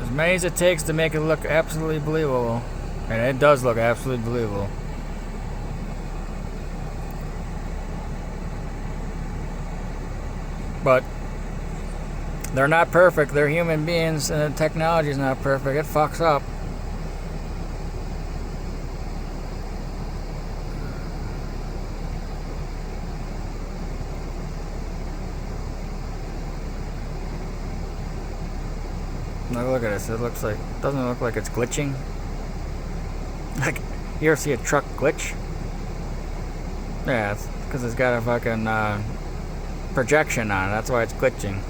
As many as it takes to make it look absolutely believable. And it does look absolutely believable. But they're not perfect. They're human beings, and the technology is not perfect. It fucks up. Look at this. It looks like, doesn't it look like it's glitching? Like, you ever see a truck glitch? Yeah, it's because it's got a fucking projection on it. That's why it's glitching.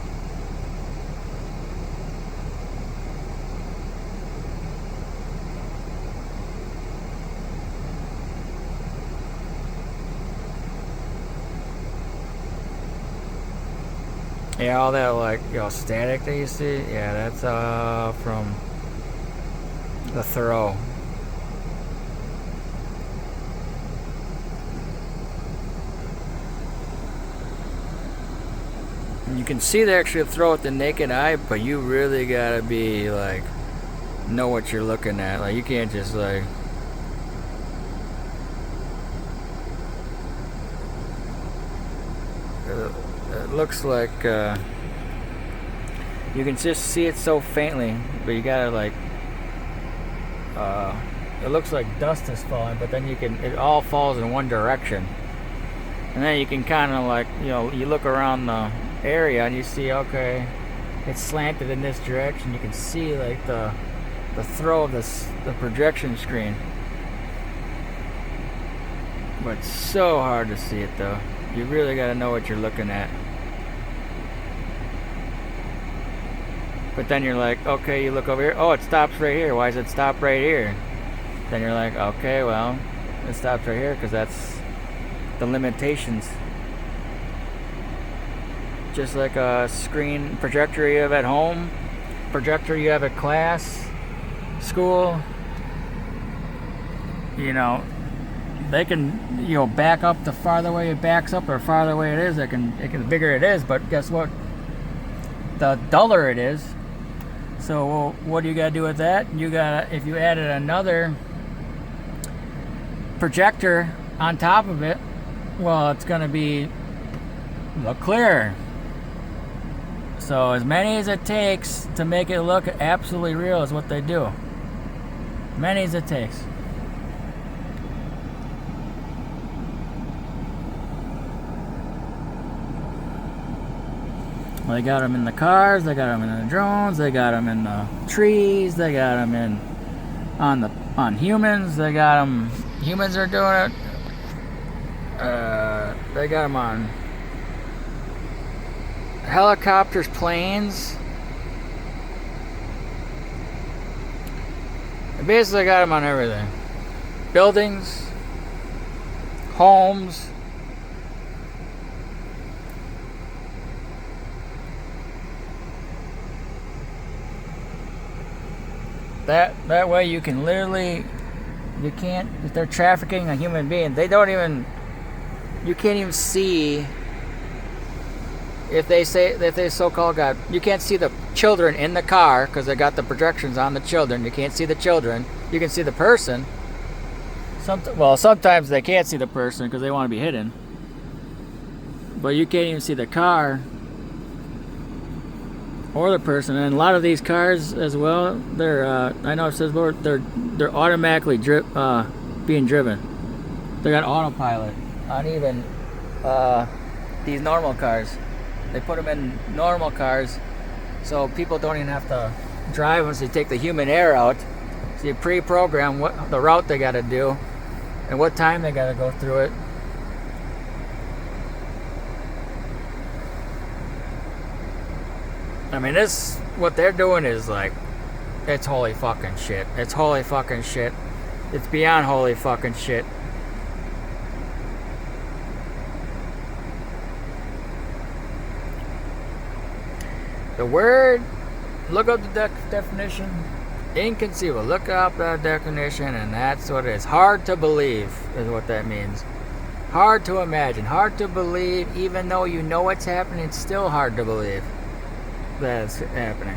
Yeah, all that, like, you know, static that you see, yeah, that's from the throw. And you can see the actual throw with the naked eye, but you really gotta be, like, know what you're looking at. Like, you can't just, like, it looks like you can just see it so faintly, but you gotta, like, it looks like dust is falling, but then it all falls in one direction, and then you can kind of, like, you know, you look around the area and you see, okay, it's slanted in this direction. You can see, like, the throw of the projection screen, but it's so hard to see it though. You really got to know what you're looking at. But then you're like, okay, you look over here, oh, it stops right here. Why does it stop right here? Then you're like, okay, well, it stops right here because that's the limitations. Just like a screen projector you have at home, projector you have at class, school, you know, they can, you know, back up the farther away it backs up or farther away it is, the bigger it is, but guess what? The duller it is. So, well, what do you gotta do with that? You gotta, if you added another projector on top of it, well, it's gonna be look clearer. So as many as it takes to make it look absolutely real is what they do. Many as it takes. They got them in the cars, they got them in the drones, they got them in the trees, they got them on humans, they got them, humans are doing it, they got them on helicopters, planes. They basically got them on everything. Buildings, homes. That way you can literally, you can't, if they're trafficking a human being, you can't even see, if they so-called got, you can't see the children in the car because they got the projections on the children. You can't see the children. You can see the person. Sometimes they can't see the person because they want to be hidden. But you can't even see the car or the person. And a lot of these cars as well, they're I know it says more, they're automatically being driven. They got autopilot on even these normal cars. They put them in normal cars, so people don't even have to drive once they take the human air out. So you pre-program what the route they got to do and what time they got to go through it. I mean, what they're doing is like, it's holy fucking shit. It's holy fucking shit. It's beyond holy fucking shit. The word, look up the definition, inconceivable. Look up that definition, and that's what it is. Hard to believe is what that means. Hard to imagine, hard to believe, even though you know what's happening, it's still hard to believe that it's happening.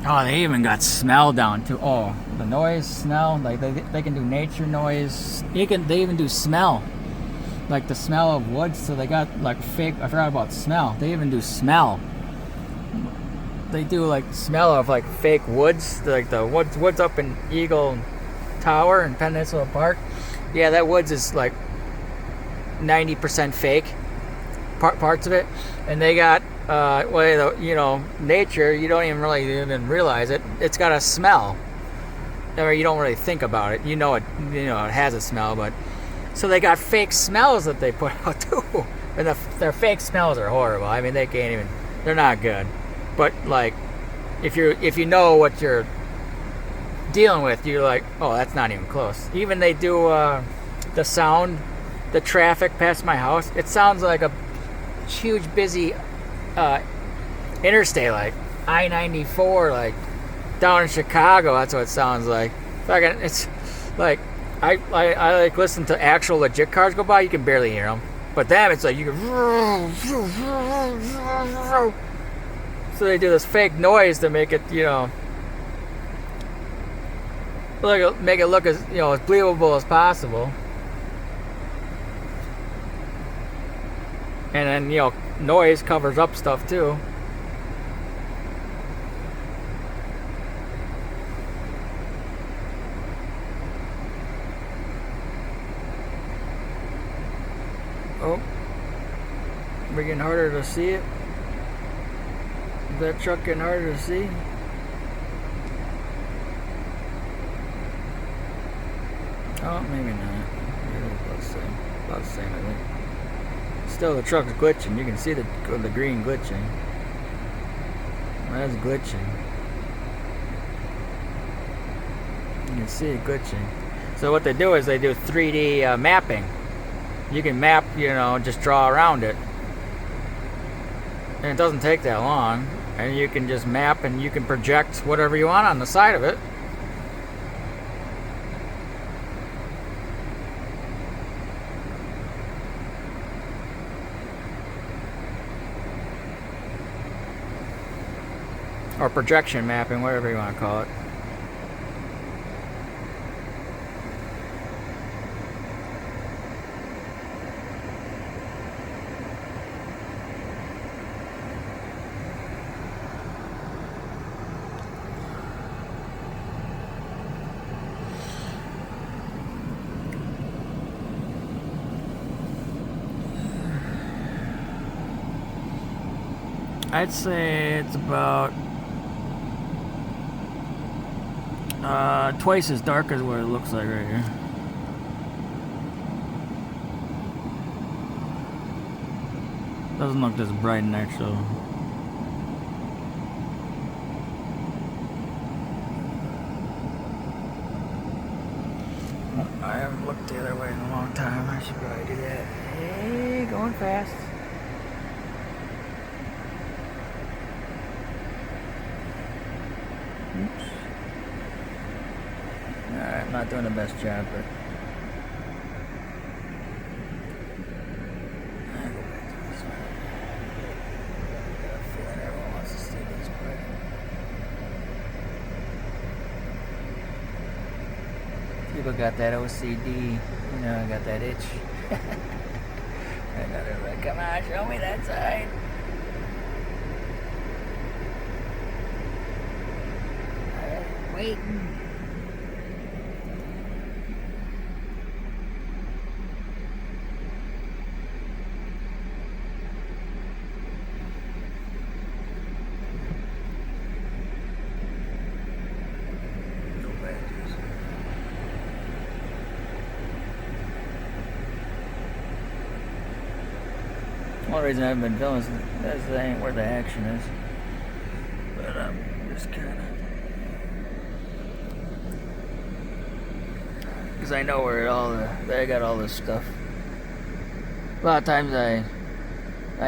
Oh, they even got smell down too. Oh, the noise, smell, like they can do nature noise. They even do smell, like the smell of wood. So they got like fake. I forgot about smell. They even do smell. They do like smell of like fake woods, like the woods up in Eagle Tower in Peninsula Park. Yeah, that woods is like 90% fake. Parts of it, and they got nature. You don't even realize it. It's got a smell. I mean, you don't really think about it. You know it has a smell, but so they got fake smells that they put out too, and their fake smells are horrible. I mean, they're not good. But like, if you know what you're dealing with, you're like, oh, that's not even close. Even they do the sound, the traffic past my house. It sounds like a huge busy interstate, like I-94, like down in Chicago. That's what it sounds like. It's like I like listen to actual legit cars go by. You can barely hear them, but them, it's like you can. So they do this fake noise to make it, make it look as as believable as possible. And then, noise covers up stuff too. Oh, we're getting harder to see it. Is that truck getting harder to see? Oh, maybe not. About the same, I think. Still, the truck's glitching. You can see the green glitching. That's glitching. You can see it glitching. So what they do is they do 3D mapping. You can map, just draw around it. And it doesn't take that long. And you can just map and you can project whatever you want on the side of it. Or projection mapping, whatever you want to call it. I'd say it's about twice as dark as what it looks like right here. Doesn't look this bright in actual. I haven't looked the other way in a long time. I should probably do that. Hey, going fast. Oops. Alright, I'm not doing the best job, but I'll go back to this one. I got a feeling everyone wants to see this, but People got that OCD, I got that itch. Another look. Come on, show me that side. Waiting. One reason I haven't been filming is that ain't where the action is. But I'm just kind of, because I know where I got all this stuff. A lot of times I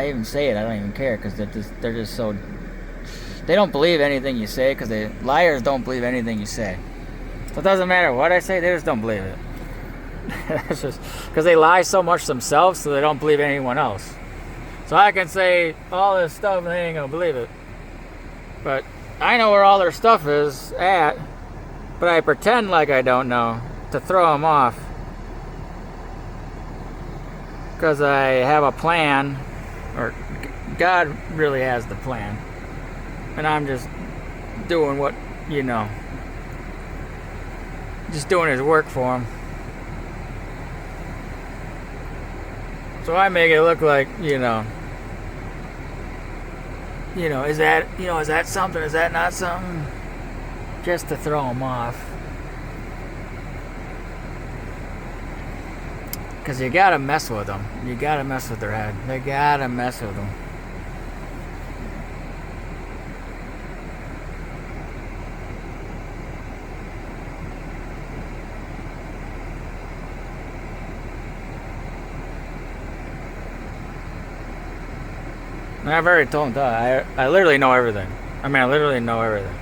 even say it. I don't even care because they're just so. They don't believe anything you say because liars don't believe anything you say. So it doesn't matter what I say. They just don't believe it. That's just because they lie so much themselves, so they don't believe anyone else. So I can say all this stuff and they ain't gonna believe it. But I know where all their stuff is at, but I pretend like I don't know to throw them off. Because I have a plan, or God really has the plan. And I'm just doing what, just doing his work for him. So I make it look like, is that something? Is that not something? Just to throw them off. Because you gotta mess with them. You gotta mess with their head. They gotta mess with them. And I've already told them, I literally know everything. I literally know everything.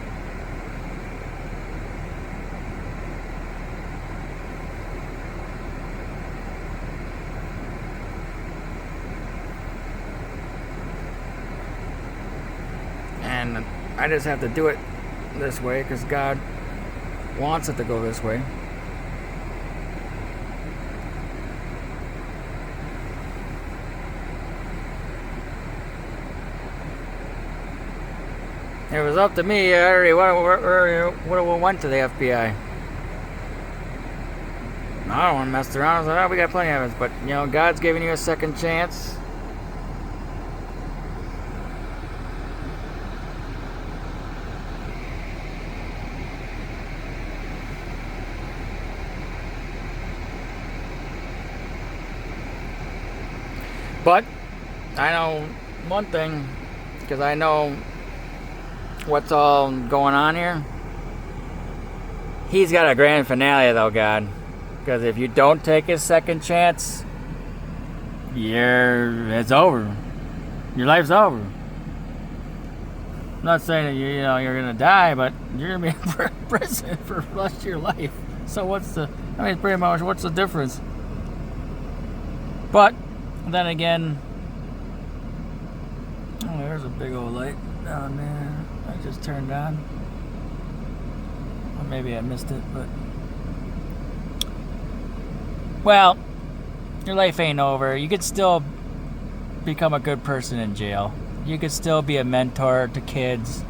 And I just have to do it this way because God wants it to go this way. If it was up to me, I already would have went to the FBI. I don't want to mess around. So, we got plenty of evidence. But, God's giving you a second chance. But I know one thing, because I know what's all going on here. He's got a grand finale though, God. Because if you don't take his second chance, it's over. Your life's over. I'm not saying that you're gonna die, but you're gonna be in prison for the rest of your life. So pretty much what's the difference? But then again, there's a big old light down there. I just turned on. Or maybe I missed it, but well, your life ain't over. You could still become a good person in jail. You could still be a mentor to kids.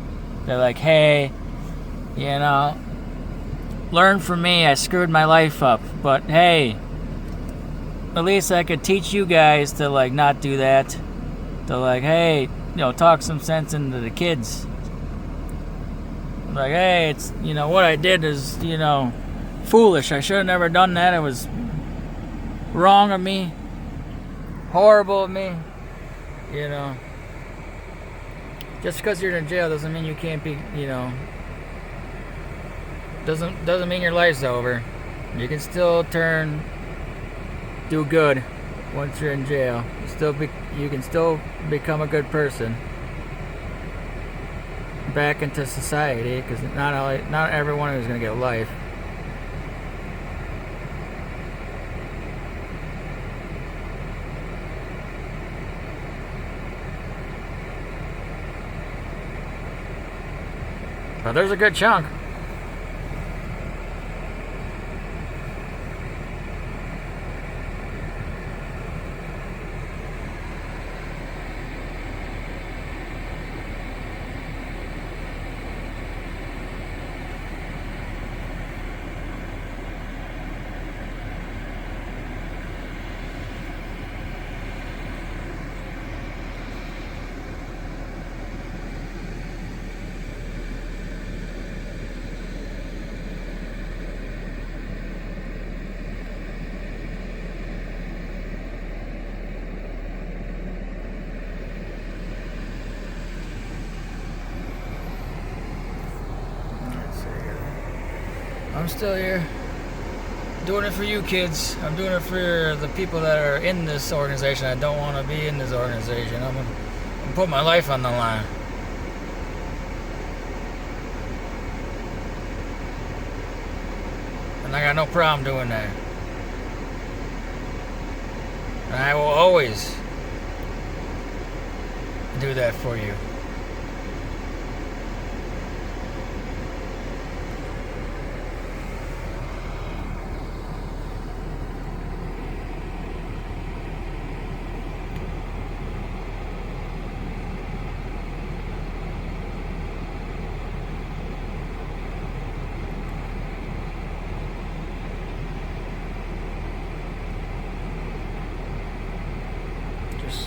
They're like, hey, learn from me. I screwed my life up, but hey, at least I could teach you guys to not do that. To hey, talk some sense into the kids. Like, hey, it's, what I did is, foolish. I should have never done that. It was wrong of me. Horrible of me. Just because you're in jail doesn't mean you can't be, doesn't mean your life's over. You can still do good once you're in jail. You can still become a good person. Back into society, because not everyone is going to get life. But there's a good chunk. I'm still here. Doing it for you kids. I'm doing it for the people that are in this organization. I don't want to be in this organization. I'm gonna put my life on the line. And I got no problem doing that. And I will always do that for you.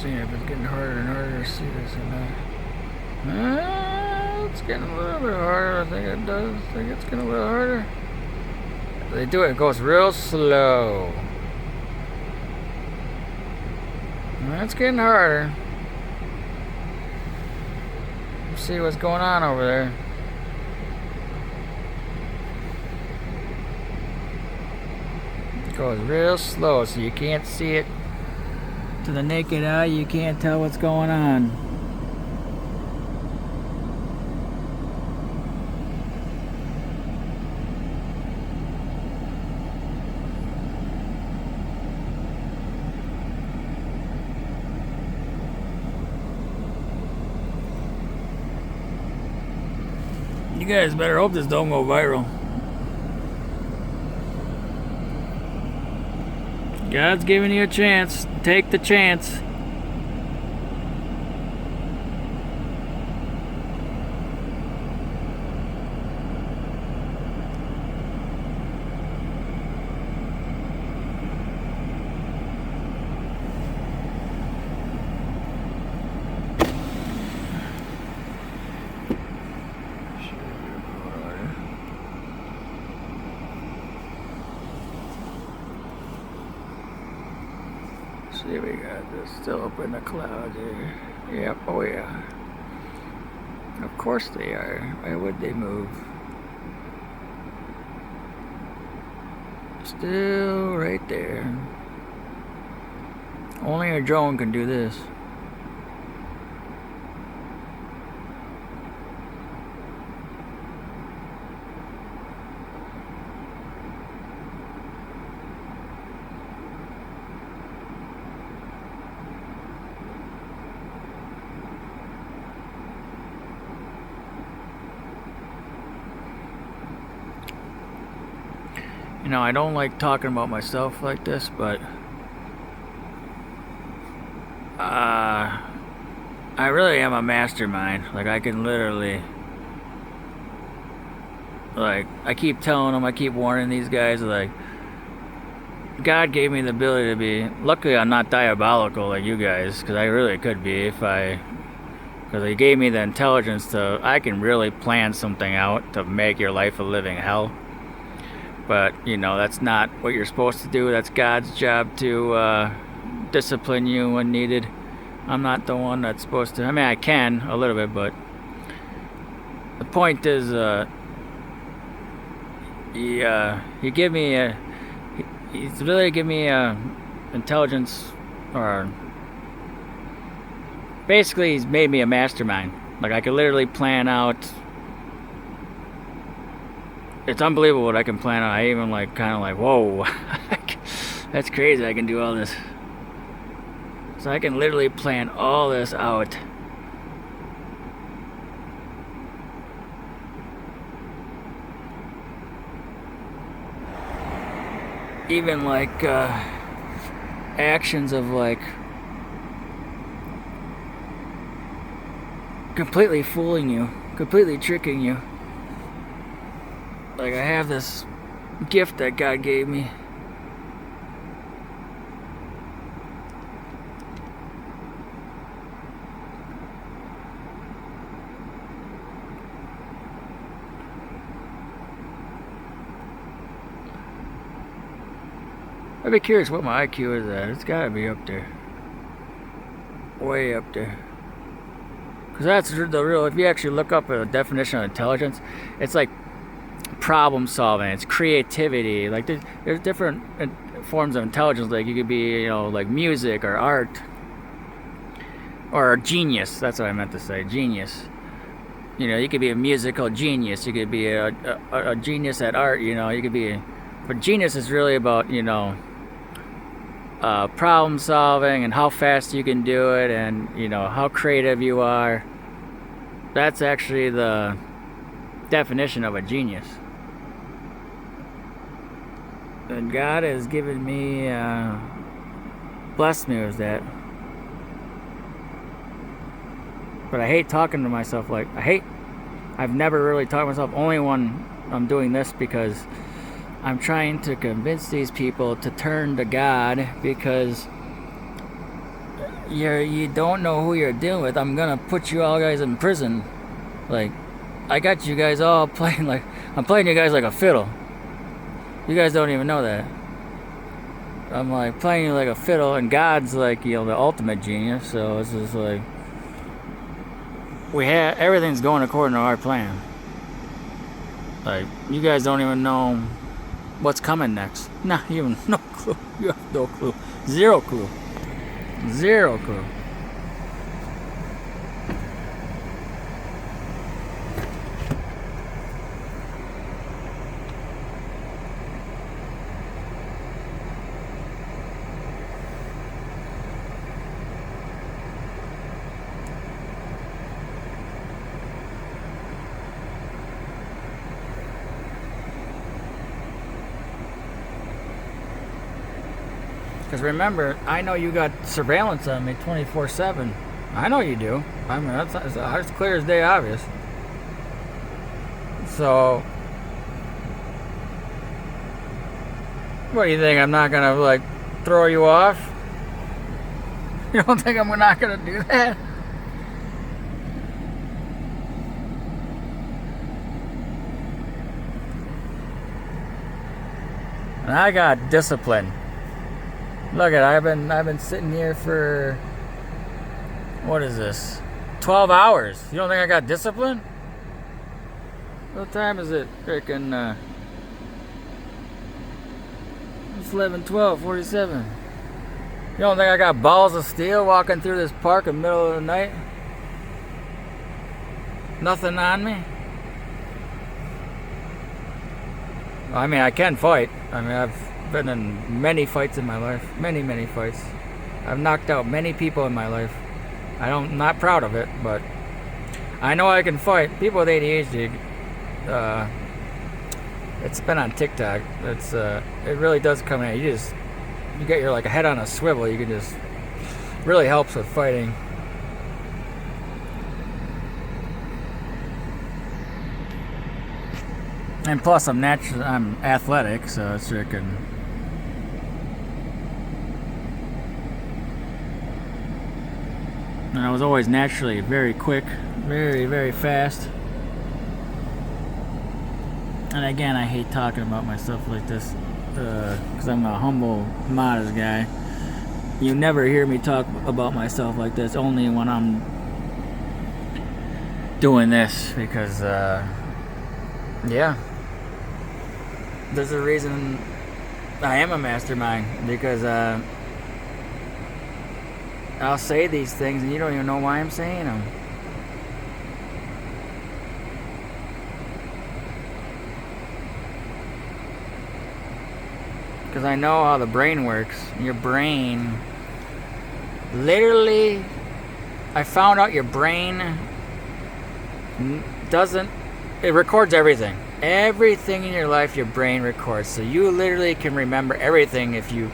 Seeing if it's getting harder and harder to see this or not. It's getting a little bit harder. I think it does. I think it's getting a little harder. They do it goes real slow. It's getting harder. Let's see what's going on over there. It goes real slow, so you can't see it. To the naked eye, you can't tell what's going on. You guys better hope this don't go viral. God's giving you a chance. Take the chance. See, we got this still up in the clouds here. Yep, oh yeah. Of course they are. Why would they move? Still right there. Only a drone can do this. You know, I don't like talking about myself like this, but I really am a mastermind. Like, I can literally, like, I keep telling them, I keep warning these guys, like, God gave me the ability to be, luckily I'm not diabolical like you guys, because I really could be because He gave me the intelligence to, I can really plan something out to make your life a living hell. But, you know, that's not what you're supposed to do. That's God's job to discipline you when needed. I'm not the one that's supposed to. I mean, I can a little bit, but the point is, he give me he's really give me intelligence, or basically he's made me a mastermind. Like, I could literally plan out. It's unbelievable what I can plan out. I even kind of like, whoa, that's crazy. I can do all this. So I can literally plan all this out. Even actions of completely fooling you, completely tricking you. Like, I have this gift that God gave me. I'd be curious what my IQ is at. It's gotta be up there. Way up there. Because that's the real, if you actually look up a definition of intelligence, it's like problem solving, it's creativity. Like there's different forms of intelligence. Like you could be, you know, like music or art or genius. That's what I meant to say, genius. You know, you could be a musical genius. You could be a genius at art. You know, you could be, but genius is really about, you know, problem solving and how fast you can do it, and you know how creative you are. That's actually the definition of a genius. And God has given me, blessed me with that. But I hate talking to myself like, I've never really talked to myself, only when I'm doing this, because I'm trying to convince these people to turn to God, because you don't know who you're dealing with. I'm gonna put you all guys in prison. Like, I got you guys all playing like, I'm playing you guys like a fiddle. You guys don't even know that. I'm like playing you like a fiddle, and God's like, you know, the ultimate genius. So it's just like, everything's going according to our plan. Like, you guys don't even know what's coming next. Not even, no clue. You have no clue. Zero clue. Zero clue. Because remember, I know you got surveillance on me 24/7. I know you do. I mean, that's clear as day obvious. So, what do you think? I'm not gonna like throw you off? You don't think I'm not gonna do that? And I got discipline. Look at, I've been sitting here for, what is this? 12 hours. You don't think I got discipline? What time is it? Freaking it's 11:12:47. You don't think I got balls of steel walking through this park in the middle of the night? Nothing on me? I mean, I can fight. I mean, I've been in many fights in my life. Many fights. I've knocked out many people in my life. I'm not proud of it, but I know I can fight. People with ADHD, it's been on TikTok. It really does come in. You get your like a head on a swivel. You can just, really helps with fighting. And plus, I'm athletic, so it's freaking. And I was always naturally very quick, very fast. And again, I hate talking about myself like this, because I'm a humble, modest guy. You never hear me talk about myself like this, only when I'm doing this, because, yeah. There's a reason I am a mastermind, because I'll say these things and you don't even know why I'm saying them. Because I know how the brain works. Your brain, literally, I found out your brain it records everything. Everything in your life, your brain records. So you literally can remember everything if you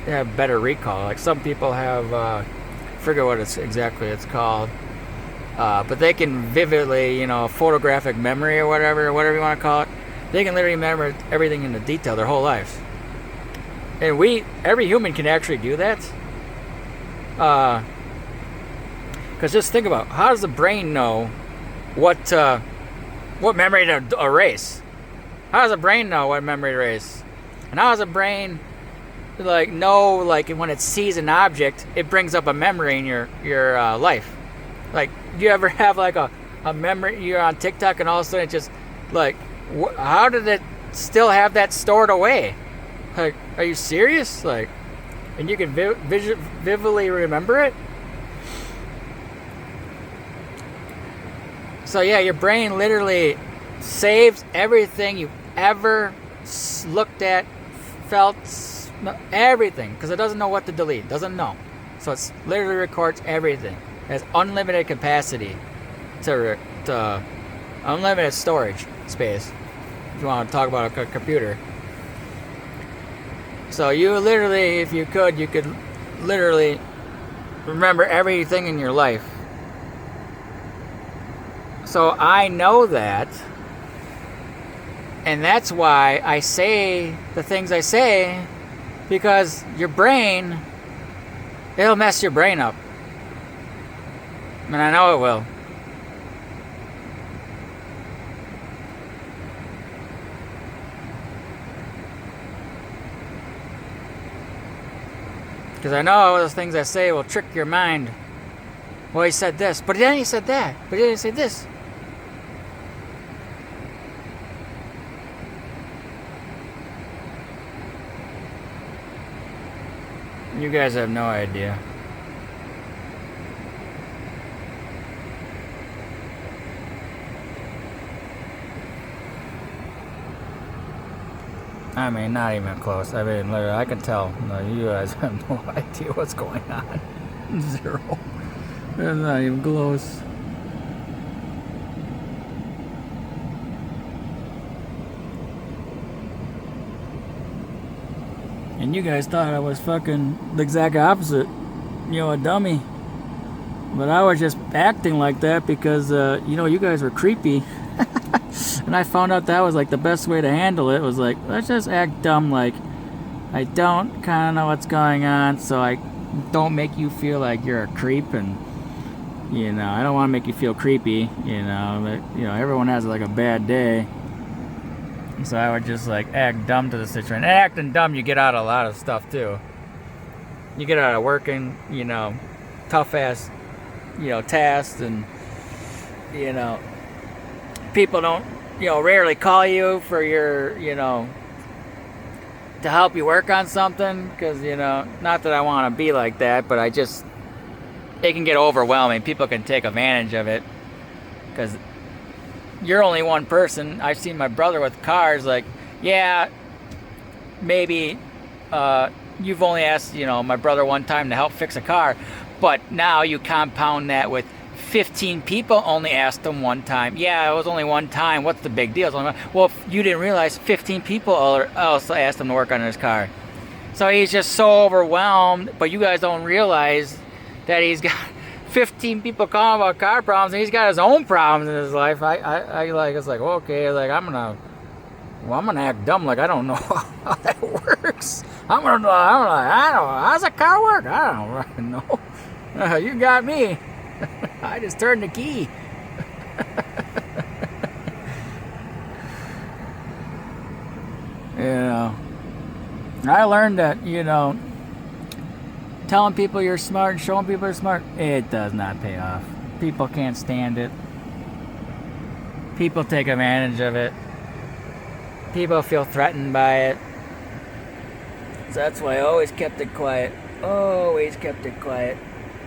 have better recall. Like some people have, forget what exactly it's called, but they can vividly, photographic memory or whatever you want to call it. They can literally remember everything in the detail their whole lives. And every human can actually do that. Because just think about, how does the brain know what memory to erase? How does the brain know what memory to erase? And how does the brain know when it sees an object, it brings up a memory in your life? Like, do you ever have a memory, you're on TikTok and all of a sudden it just how did it still have that stored away? Like, are you serious? Like, and you can vividly remember it? So yeah, your brain literally saves everything you ever looked at, felt, everything, because it doesn't know what to delete. Doesn't know. So it literally records everything. It has unlimited capacity to unlimited storage space. If you want to talk about a computer. So you literally, if you could literally remember everything in your life. So I know that, and that's why I say the things I say, because your brain, it'll mess your brain up. And I know it will. Because I know those things I say will trick your mind. Well, he said this, but then he said that, but he didn't say this. You guys have no idea. I mean, not even close. I mean, literally, I can tell. No, you guys have no idea what's going on. Zero. It's not even close. And you guys thought I was fucking the exact opposite. You know, a dummy. But I was just acting like that because, you guys were creepy. And I found out that was like the best way to handle it. Was like, let's just act dumb, like I don't kind of know what's going on, so I don't make you feel like you're a creep, and I don't want to make you feel creepy. Everyone has like a bad day, so I would just like act dumb to the situation. And acting dumb, you get out of a lot of stuff too. You get out of working, tough ass, tasks, and people don't. Rarely call you for your, to help you work on something, because, not that I want to be like that, but it can get overwhelming. People can take advantage of it, because you're only one person. I've seen my brother with cars, like, yeah, maybe you've only asked, my brother one time to help fix a car, but now you compound that with 15 people only asked him one time. Yeah, it was only one time. What's the big deal? Well, if you didn't realize 15 people also asked him to work on his car. So he's just so overwhelmed, but you guys don't realize that he's got 15 people calling about car problems, and he's got his own problems in his life. It's like, okay, like I'm gonna act dumb, like I don't know how that works. I don't know, how's a car work? I don't fucking know. You got me. I just turned the key. I learned that, telling people you're smart and showing people you're smart, it does not pay off. People can't stand it. People take advantage of it. People feel threatened by it. So that's why I always kept it quiet. Always kept it quiet.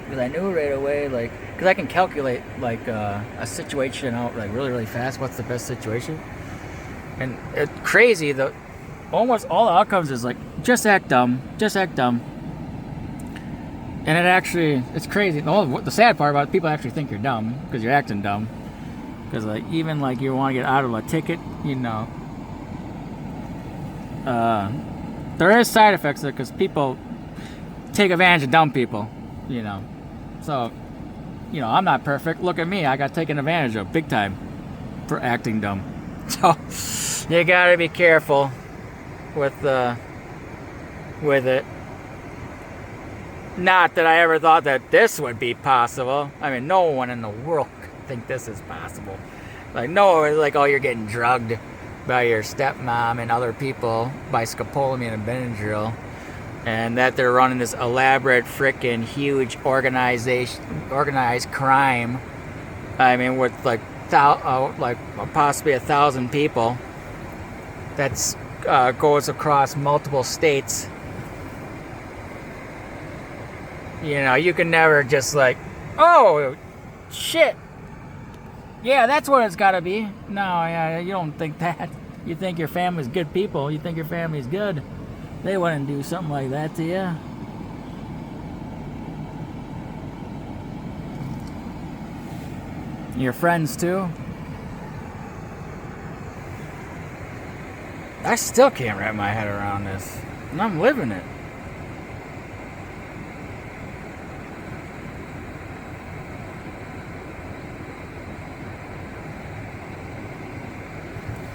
Because I knew right away, because I can calculate, a situation out, really, really fast. What's the best situation? And it's crazy, almost all the outcomes is, just act dumb. Just act dumb. And it's crazy. The sad part about it, people actually think you're dumb, because you're acting dumb. Because, even, you want to get out of a ticket, there is side effects there, because people take advantage of dumb people, So, I'm not perfect. Look at me. I got taken advantage of big time for acting dumb. So, you gotta be careful with it. Not that I ever thought that this would be possible. I mean, no one in the world could think this is possible. No, it's you're getting drugged by your stepmom and other people by scopolamine and Benadryl. And that they're running this elaborate, freaking huge organized crime. I mean, with possibly 1,000 people that's goes across multiple states. You know, you can never just like, oh, shit. Yeah, that's what it's got to be. No, yeah, you don't think that. You think your family's good people. You think your family's good. They wouldn't do something like that to you. Your friends, too. I still can't wrap my head around this. And I'm living it.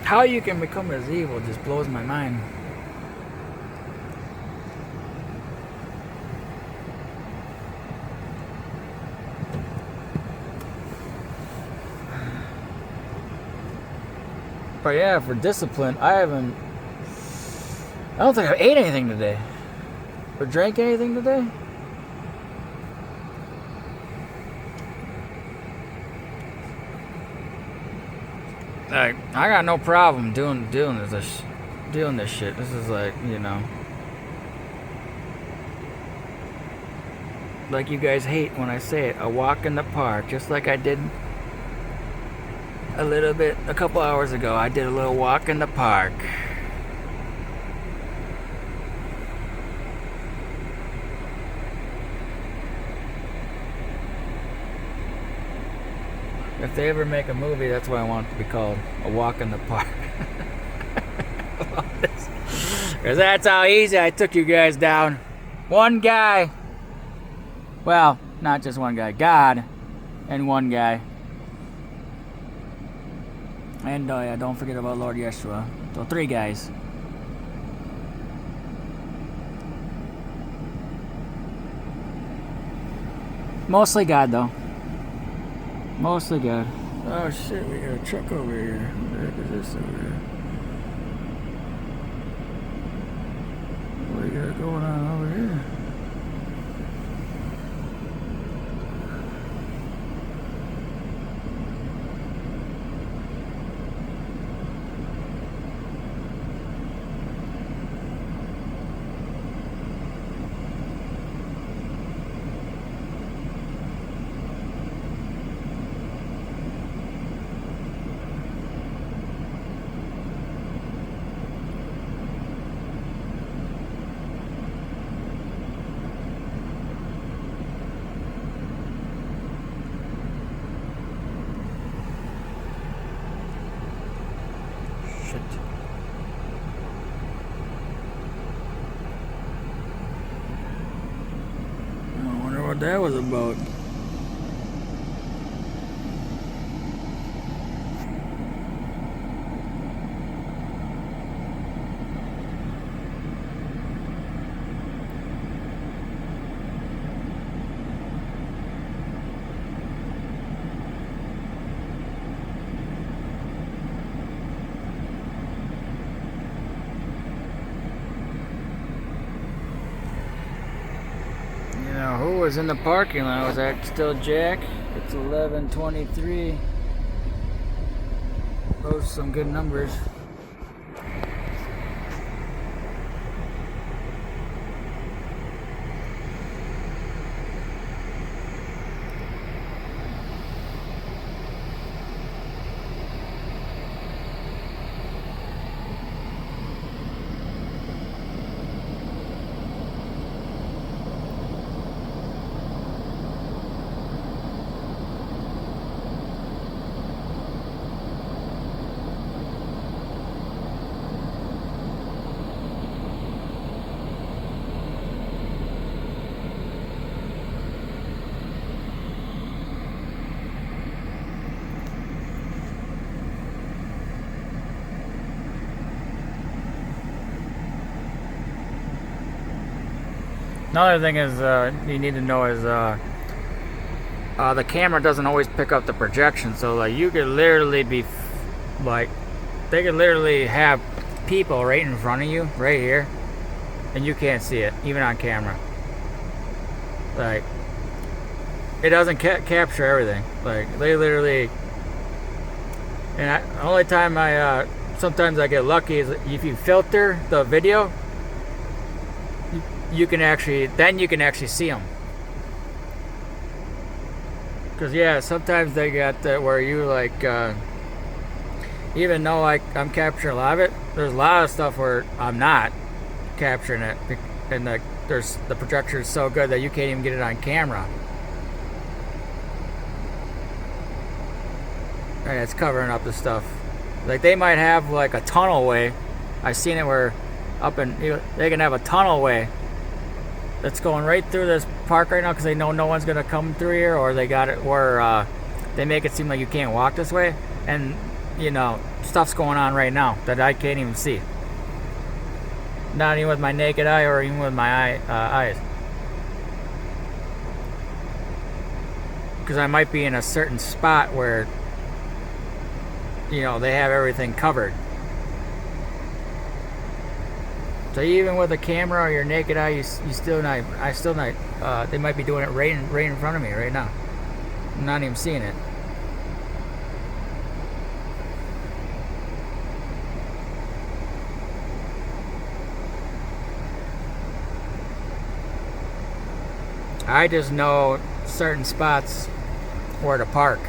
How you can become as evil just blows my mind. But yeah, for discipline, I don't think I ate anything today. Or drank anything today. Like, I got no problem doing this shit. This is like, you know, like you guys hate when I say it, a walk in the park, just like I did a couple hours ago. I did a little walk in the park. If they ever make a movie, that's what I want it to be called, A Walk in the Park. Because that's how easy I took you guys down. One guy. Well, not just one guy. God and one guy. And yeah, don't forget about Lord Yeshua. So 3 guys. Mostly God, though. Mostly good. Oh shit, we got a truck over here. What the heck is this over here? What do you got going on over here? I wonder what that was about. Who was in the parking lot? Was that still Jack? It's 11:23. Those are some good numbers. Another thing is you need to know is the camera doesn't always pick up the projection, so like you could literally be like, they could literally have people right in front of you, right here, and you can't see it, even on camera. Like, it doesn't capture everything. Like, they literally, and the only time I sometimes I get lucky is if you filter the video, you can actually see them. Because yeah, sometimes they got that where you like, even though I'm capturing a lot of it, there's a lot of stuff where I'm not capturing it, and the projection is so good that you can't even get it on camera. And it's covering up the stuff. Like they might have like a tunnelway. I've seen it where they can have a tunnelway that's going right through this park right now because they know no one's gonna come through here, or they got it where they make it seem like you can't walk this way, and stuff's going on right now that I can't even see. Not even with my naked eye or even with my eyes. Because I might be in a certain spot where they have everything covered. So even with a camera or your naked eye, you still not. They might be doing it right in front of me right now. I'm not even seeing it. I just know certain spots where to park.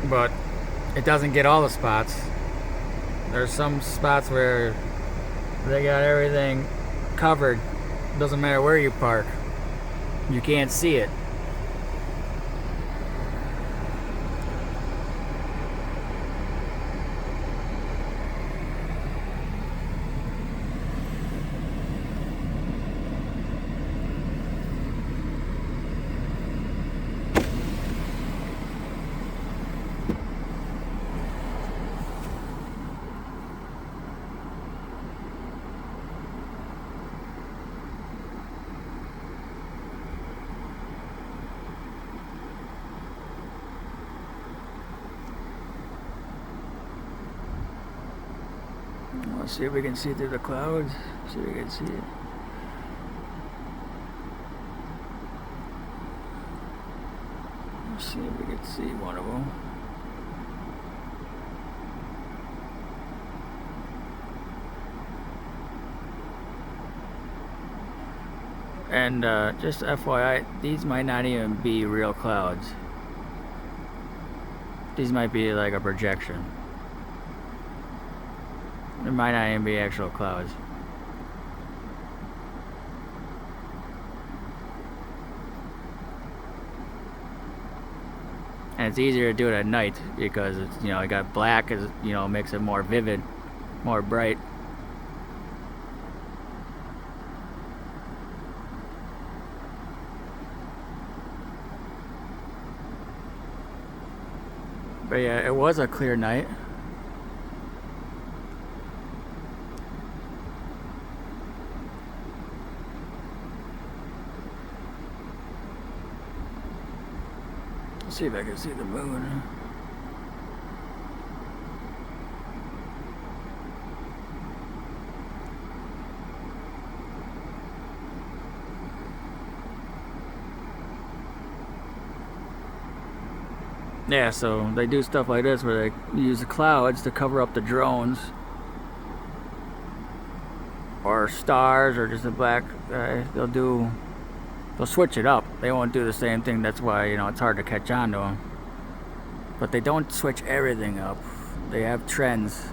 But it doesn't get all the spots. There's some spots where they got everything covered. Doesn't matter where you park. You can't see it. Let's see if we can see through the clouds. See if we can see it. Let's see if we can see one of them. And just FYI, these might not even be real clouds. These might be like a projection. There might not even be actual clouds. And it's easier to do it at night because it's, it got black, as makes it more vivid, more bright. But yeah, it was a clear night. Let's see if I can see the moon. Yeah, so they do stuff like this where they use the clouds to cover up the drones or stars or just a black. They'll switch it up. They won't do the same thing. That's why it's hard to catch on to them. But they don't switch everything up. They have trends.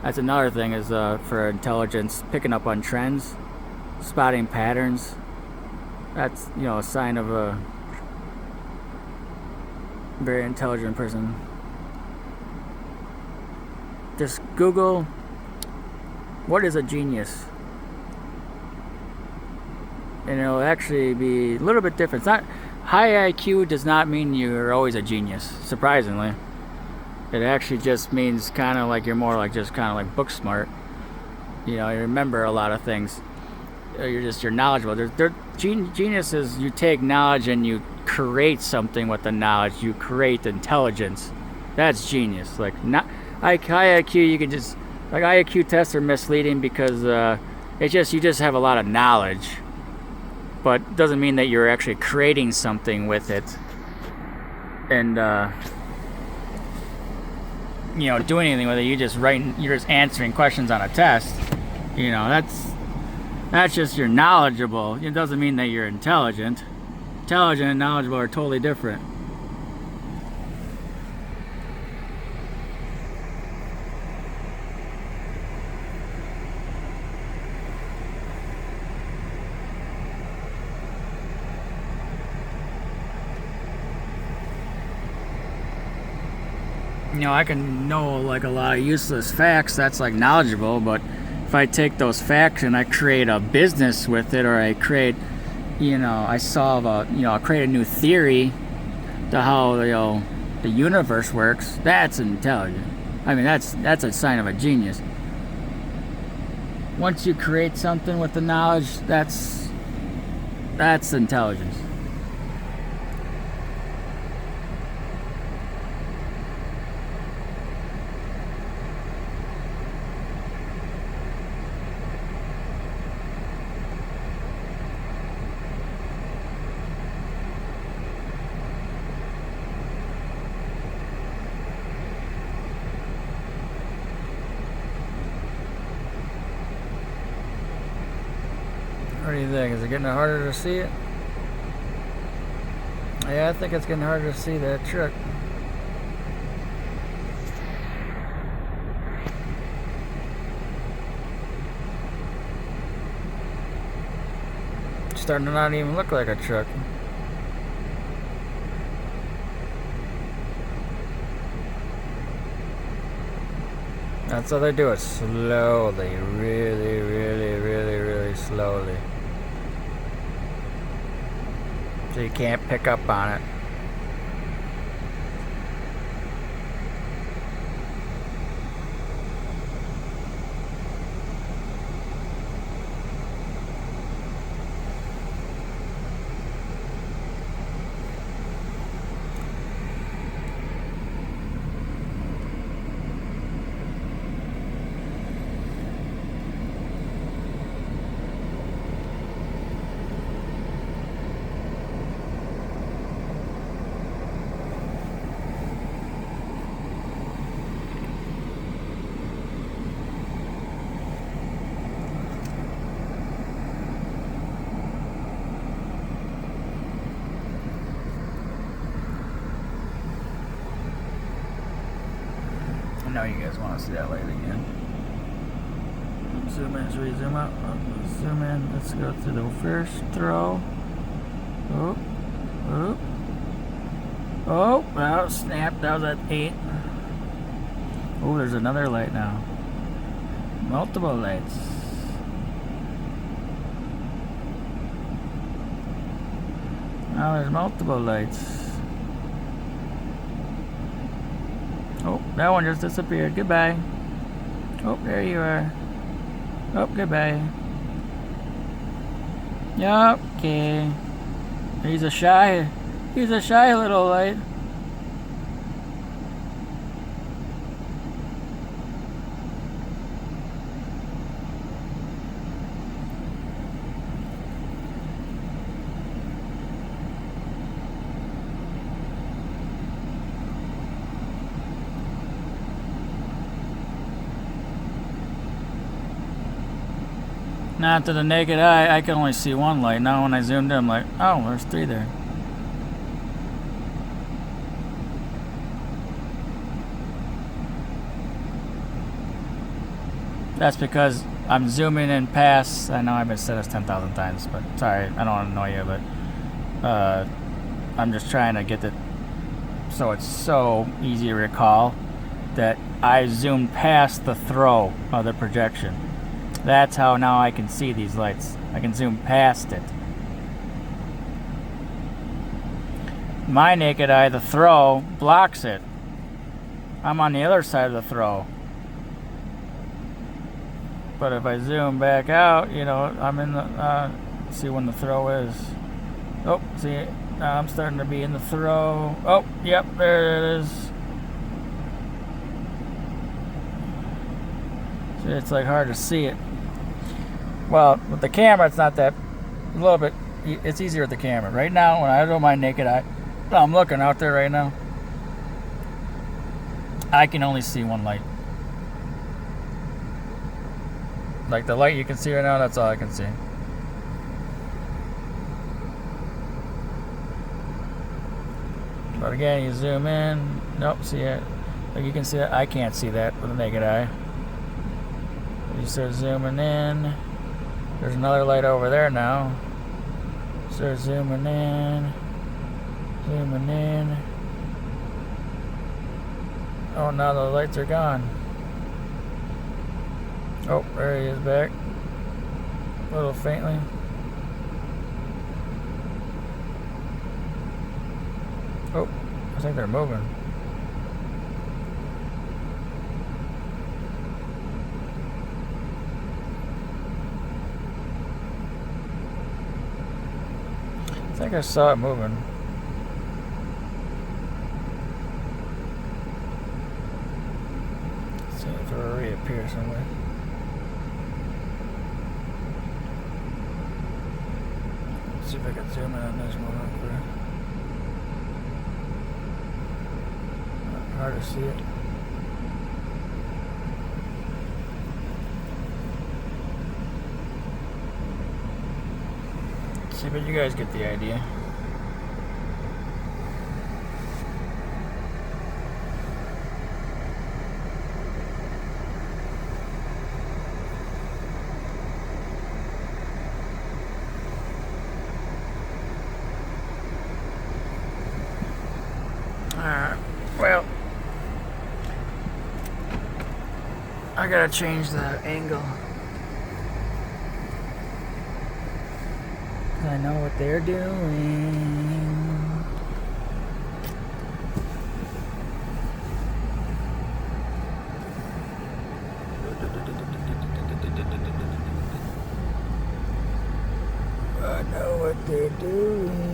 That's another thing is for intelligence, picking up on trends, spotting patterns. That's a sign of a very intelligent person. Just Google, what is a genius? And it'll actually be a little bit different. It's not high IQ does not mean you're always a genius, surprisingly. It actually just means kind of like you're more like just kind of like book smart. You remember a lot of things. You're knowledgeable. Genius is you take knowledge and you create something with the knowledge. You create intelligence. That's genius. Like not high IQ, you can just like IQ tests are misleading because you just have a lot of knowledge. but doesn't mean that you're actually creating something with it and doing anything with it. You're just answering questions on a test. That's just you're knowledgeable. It doesn't mean that you're intelligent. Intelligent and knowledgeable are totally different. I can know like a lot of useless facts, that's like knowledgeable, but if I take those facts and I create a business with it, or I create, I create a new theory to how, the universe works, that's intelligent. I mean, that's a sign of a genius. Once you create something with the knowledge, that's intelligence. What do you think? Is it getting harder to see it? Yeah, I think it's getting harder to see that truck. It's starting to not even look like a truck. That's how they do it. Slowly. Really, really, really, really slowly. So you can't pick up on it. I know you guys want to see that light again. Zoom in, should we zoom out? Zoom in, let's go to the first throw. Oh, oh, oh, well, snap, that was at 8. Oh, there's another light now. Multiple lights. Now there's multiple lights. Oh, that one just disappeared. Goodbye. Oh, there you are. Oh, goodbye. Yup, okay. He's a shy little light. Not to the naked eye, I can only see one light. Now when I zoomed in, I'm like, oh, there's 3 there. That's because I'm zooming in past. I know I've been said this 10,000 times, but sorry, I don't want to annoy you, but I'm just trying to get it so it's so easy to recall that I zoomed past the throw of the projection. That's how now I can see these lights. I can zoom past it. My naked eye, the throw, blocks it. I'm on the other side of the throw. But if I zoom back out, I'm in the, see when the throw is. Oh, see, now I'm starting to be in the throw. Oh, yep, there it is. See, it's like hard to see it. Well, with the camera, it's not that, a little bit it's easier with the camera. Right now, when I do my naked eye, I'm looking out there right now. I can only see one light. Like the light you can see right now, that's all I can see. But again, you zoom in. Nope, see it. Like you can see it. I can't see that with the naked eye. You start zooming in. There's another light over there now. Start zooming in. Zooming in. Oh, now the lights are gone. Oh, there he is back. A little faintly. Oh, I think they're moving. I think I saw it moving. Let's see if it'll reappear somewhere. Let's see if I can zoom in on this one real quick. Hard to see it. See, but you guys get the idea. Alright, well, I gotta change the angle. I know what they're doing. I know what they're doing.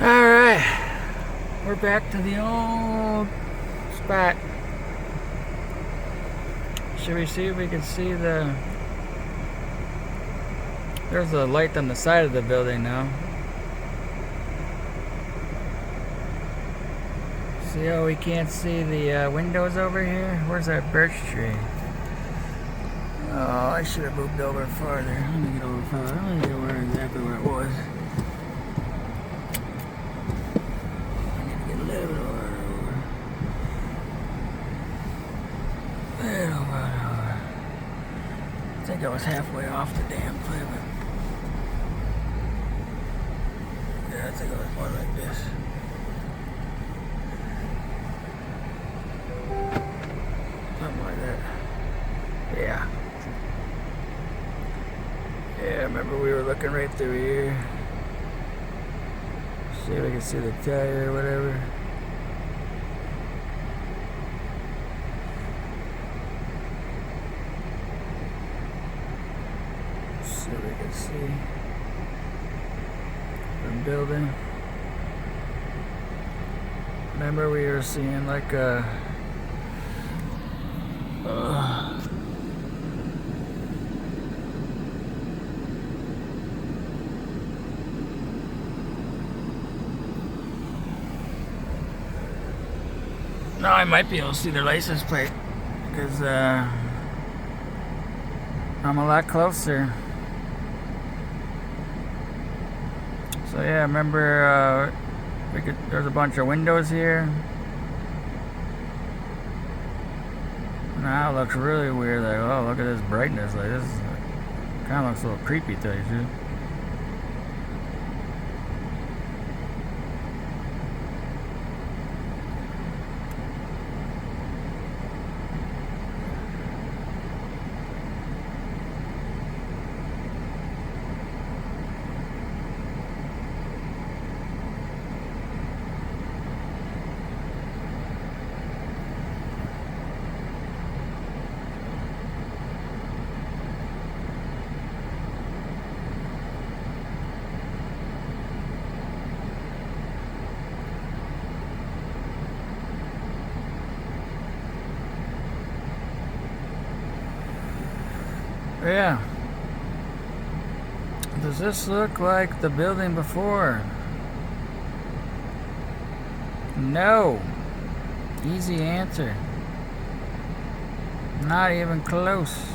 Alright, we're back to the old spot. Should we see if we can see the... There's a light on the side of the building now. See how we can't see the windows over here? Where's that birch tree? Oh, I should have moved over farther. Let me get over farther. Let me get where exactly where it was. I think I was halfway off the damn pivot. Yeah, I think it was more like this. Something like that. Yeah. Yeah, I remember we were looking right through here. See if we can see the tire or whatever. See if we can see the building. Remember we were seeing like a now I might be able to see their license plate because I'm a lot closer. So yeah, remember there's a bunch of windows here. Now it looks really weird. Like, oh, look at this brightness. Like, this kind of looks a little creepy, to tell you the truth. Yeah. Does this look like the building before? No. Easy answer. Not even close.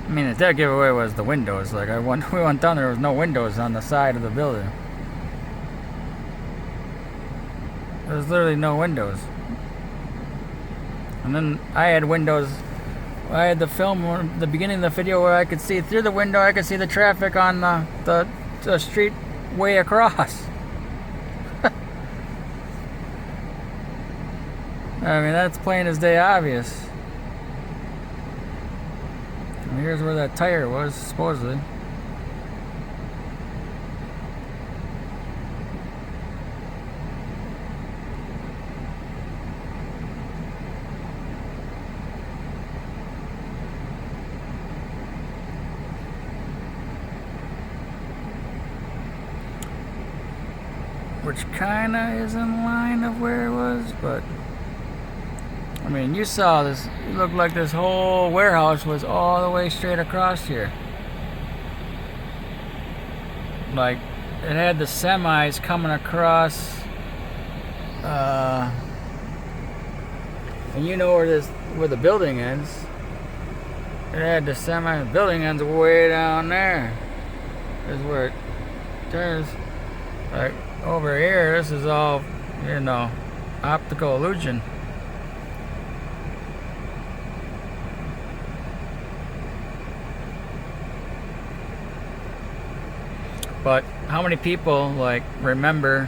I mean, the dead giveaway was the windows. Like we went down there was no windows on the side of the building. There was literally no windows. And then I had windows. I had the film, the beginning of the video, where I could see through the window. I could see the traffic on the street way across. I mean, that's plain as day obvious. And here's where that tire was, supposedly. Which kinda is in line of where it was, but I mean, you saw this. It looked like this whole warehouse was all the way straight across here. Like, it had the semis coming across, and you know where the building ends. It had the semi. The building ends way down there. Is where it turns. Like over here, this is all, you know, optical illusion. But how many people like remember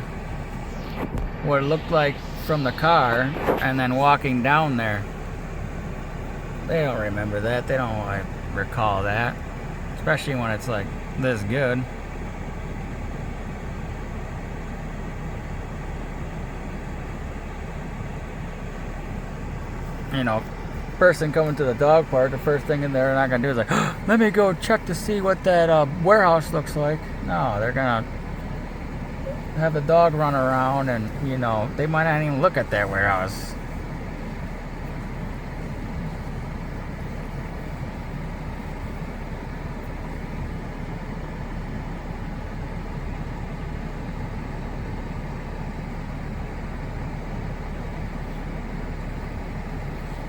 what it looked like from the car and then walking down there? They don't remember that. They don't like recall that, especially when it's like this good. You know, person coming to the dog park, the first thing in there they're not gonna do is like, oh, let me go check to see what that warehouse looks like. No, they're gonna have the dog run around, and you know, they might not even look at that warehouse.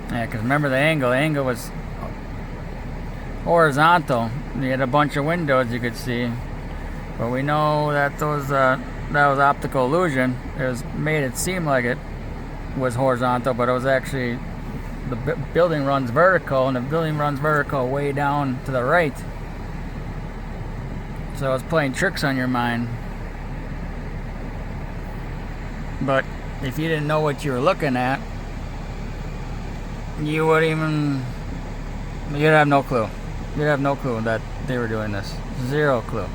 Yeah, because remember the angle. The angle was horizontal. You had a bunch of windows you could see. But we know that that was optical illusion. Made it seem like it was horizontal, but it was actually the building runs vertical, and the building runs vertical way down to the right. So it's playing tricks on your mind. But if you didn't know what you were looking at, you'd have no clue. You'd have no clue that they were doing this. Zero clue.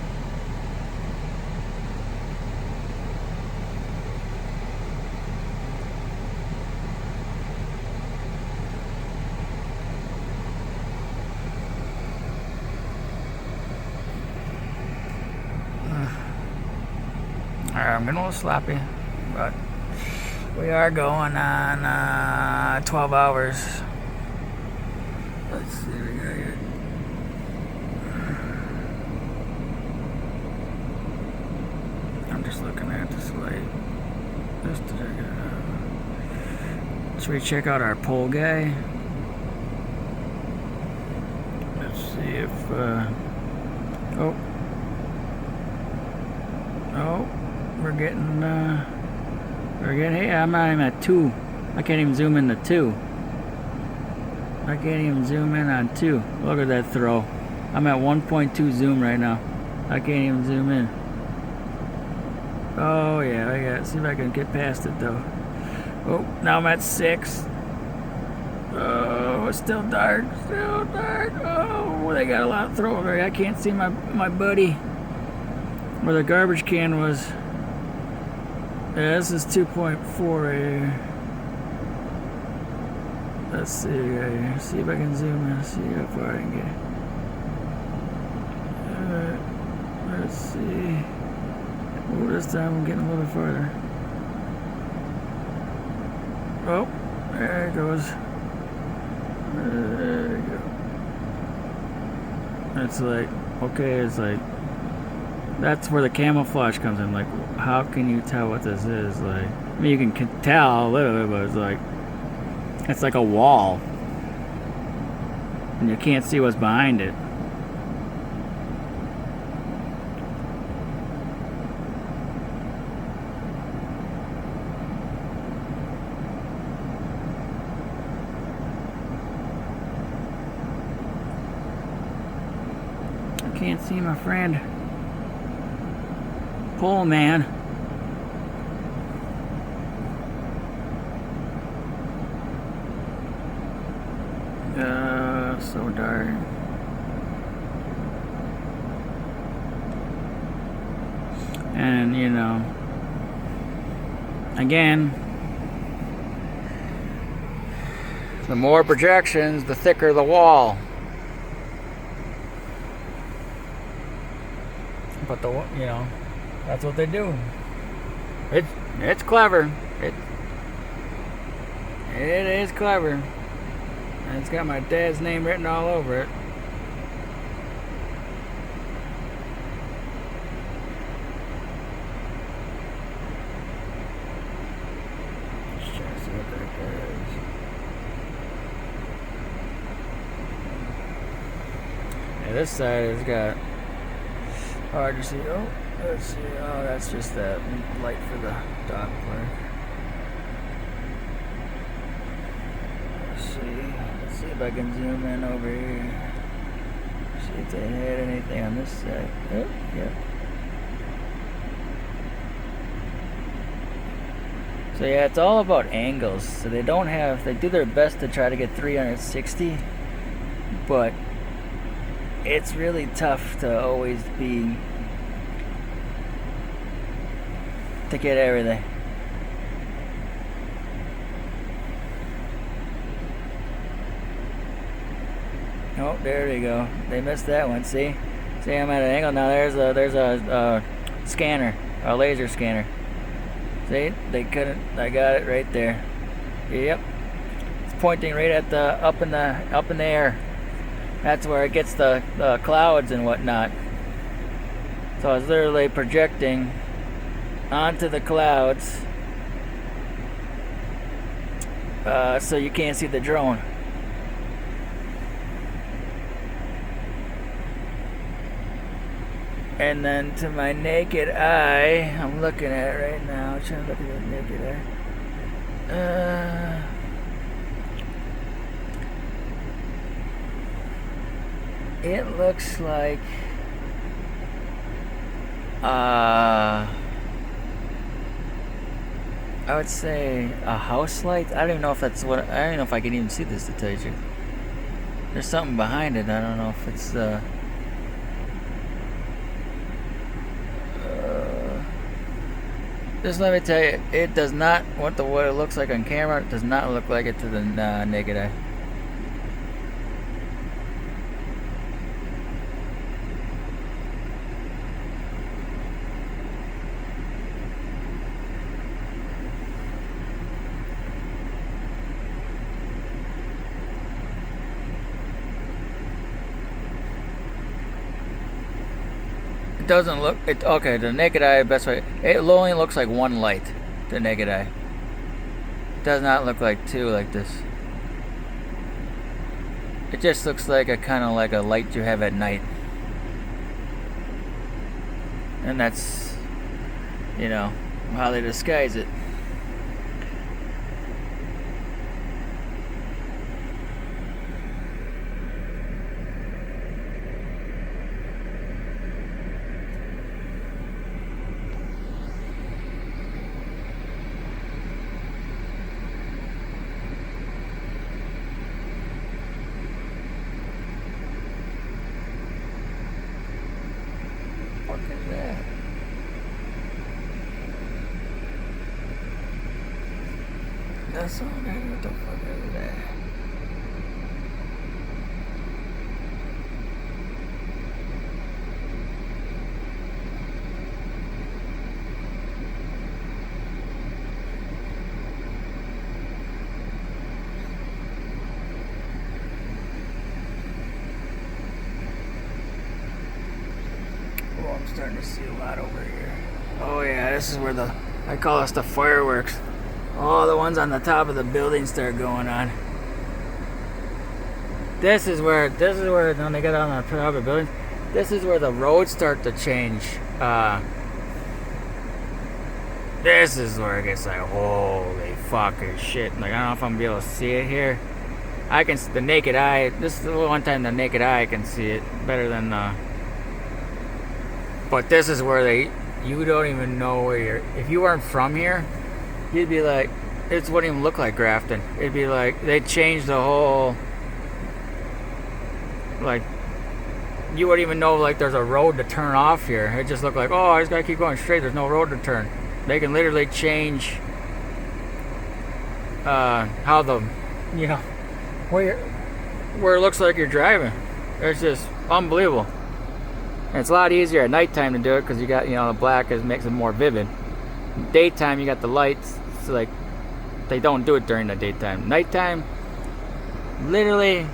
Alright, I'm getting a little sloppy, but we are going on 12 hours. Let's see, we got here. I'm just looking at this light. Should we check out our pole guy? Let's see if oh, we're getting hey, I'm at 2. I can't even zoom in to 2. I can't even zoom in on 2. Look at that throw. I'm at 1.2 zoom right now. I can't even zoom in. Oh yeah, see if I can get past it though. Oh, now I'm at 6. Oh, it's still dark. Oh, they got a lot of throw over here. I can't see my buddy where the garbage can was. Yeah, this is 2.4 right here. Let's see right here. See if I can zoom in. See how far I can get. Alright. Let's see. Oh, this time I'm getting a little farther. Oh, there it goes. There you go. It's like, okay, it's like, that's where the camouflage comes in. Like, how can you tell what this is? Like, I mean, you can tell a little bit, but it's like a wall. And you can't see what's behind it. I can't see my friend. Pole man. So dark. And you know, again, the more projections, the thicker the wall. But you know, that's what they do. It's clever. It is clever. And it's got my dad's name written all over it. Just trying to see what that is. Yeah, this side has got hard to see. Oh, let's see. Oh, that's just that light for the dog park. Let's see if I can zoom in over here. See if they had anything on this side. Oh, yeah. So yeah, it's all about angles. So they do their best to try to get 360, but it's really tough to always to get everything. Oh, there we go. They missed that one. See, I'm at an angle now. There's a scanner, a laser scanner. See, they couldn't. I got it right there. Yep, it's pointing right at the up in the air. That's where it gets the clouds and whatnot. So it's literally projecting onto the clouds, so you can't see the drone. And then to my naked eye, I'm looking at it right now. I'm trying to look at the naked eye. It looks like I would say a house light. I don't even know if that's what. I don't know if I can even see this, to tell you the truth. There's something behind it. I don't know if it's just let me tell you, it does not, what it looks like on camera, it does not look like it to the naked eye. It doesn't look, okay, the naked eye, best way, it only looks like one light, the naked eye. It does not look like two like this. It just looks like a kind of like a light you have at night. And that's, you know, how they disguise it. What is that? That's all right. What the fuck is that? starting to see a lot over here. Oh yeah, this is where I call this the fireworks. All the ones on the top of the building start going on. This is where when they get on the top of the building, this is where the roads start to change. This is where it gets like, holy fucking shit. Like, I don't know if I'm gonna be able to see it here. I can see the naked eye. This is the one time the naked eye can see it better than but this is where you don't even know where you're. If you weren't from here, you'd be like, it wouldn't even look like Grafton. It'd be like they changed the whole. Like, you wouldn't even know like there's a road to turn off here. It just looked like, oh, I just gotta keep going straight. There's no road to turn. They can literally change how the, where it looks like you're driving. It's just unbelievable. And it's a lot easier at nighttime to do it because you got, the black makes it more vivid. Daytime, you got the lights. So like, they don't do it during the daytime. Nighttime, literally,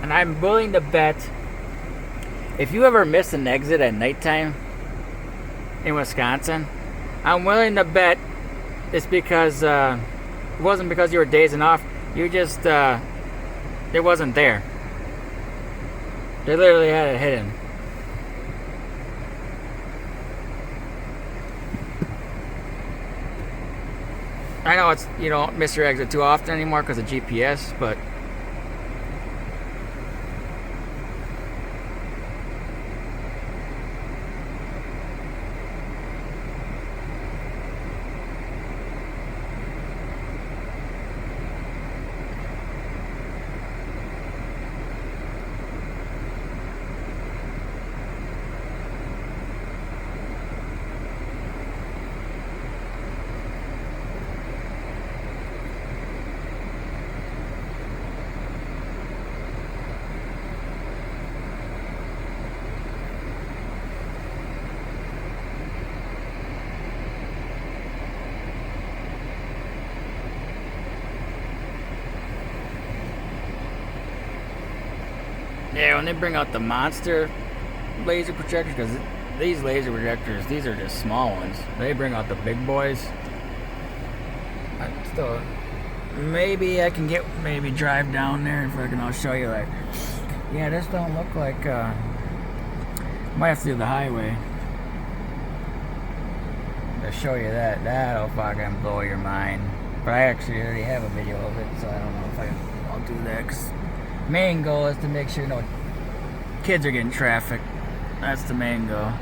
and I'm willing to bet, if you ever miss an exit at nighttime in Wisconsin, I'm willing to bet it's because it wasn't because you were dazing off. You just it wasn't there. They literally had it hidden. I know you don't miss your exit too often anymore because of GPS, but yeah, when they bring out the monster laser projectors, because these laser projectors, these are just small ones. They bring out the big boys. Maybe I can drive down there if I'll show you like, yeah, this don't look like, might have to do the highway to show you that. That'll fucking blow your mind. But I actually already have a video of it, so I don't know if I'll do that. 'Cause main goal is to make sure no kids are getting trafficked. That's the main goal.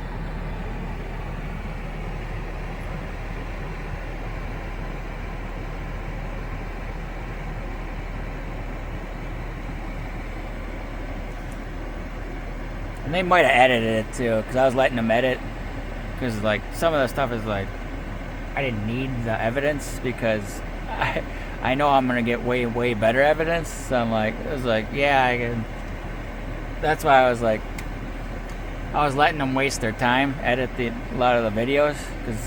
And they might have edited it too, because I was letting them edit. Because like some of the stuff is like, I didn't need the evidence because I know I'm gonna get way, way better evidence. So I'm like, it was like, yeah, I can. That's why I was like, I was letting them waste their time, edit a lot of the videos, because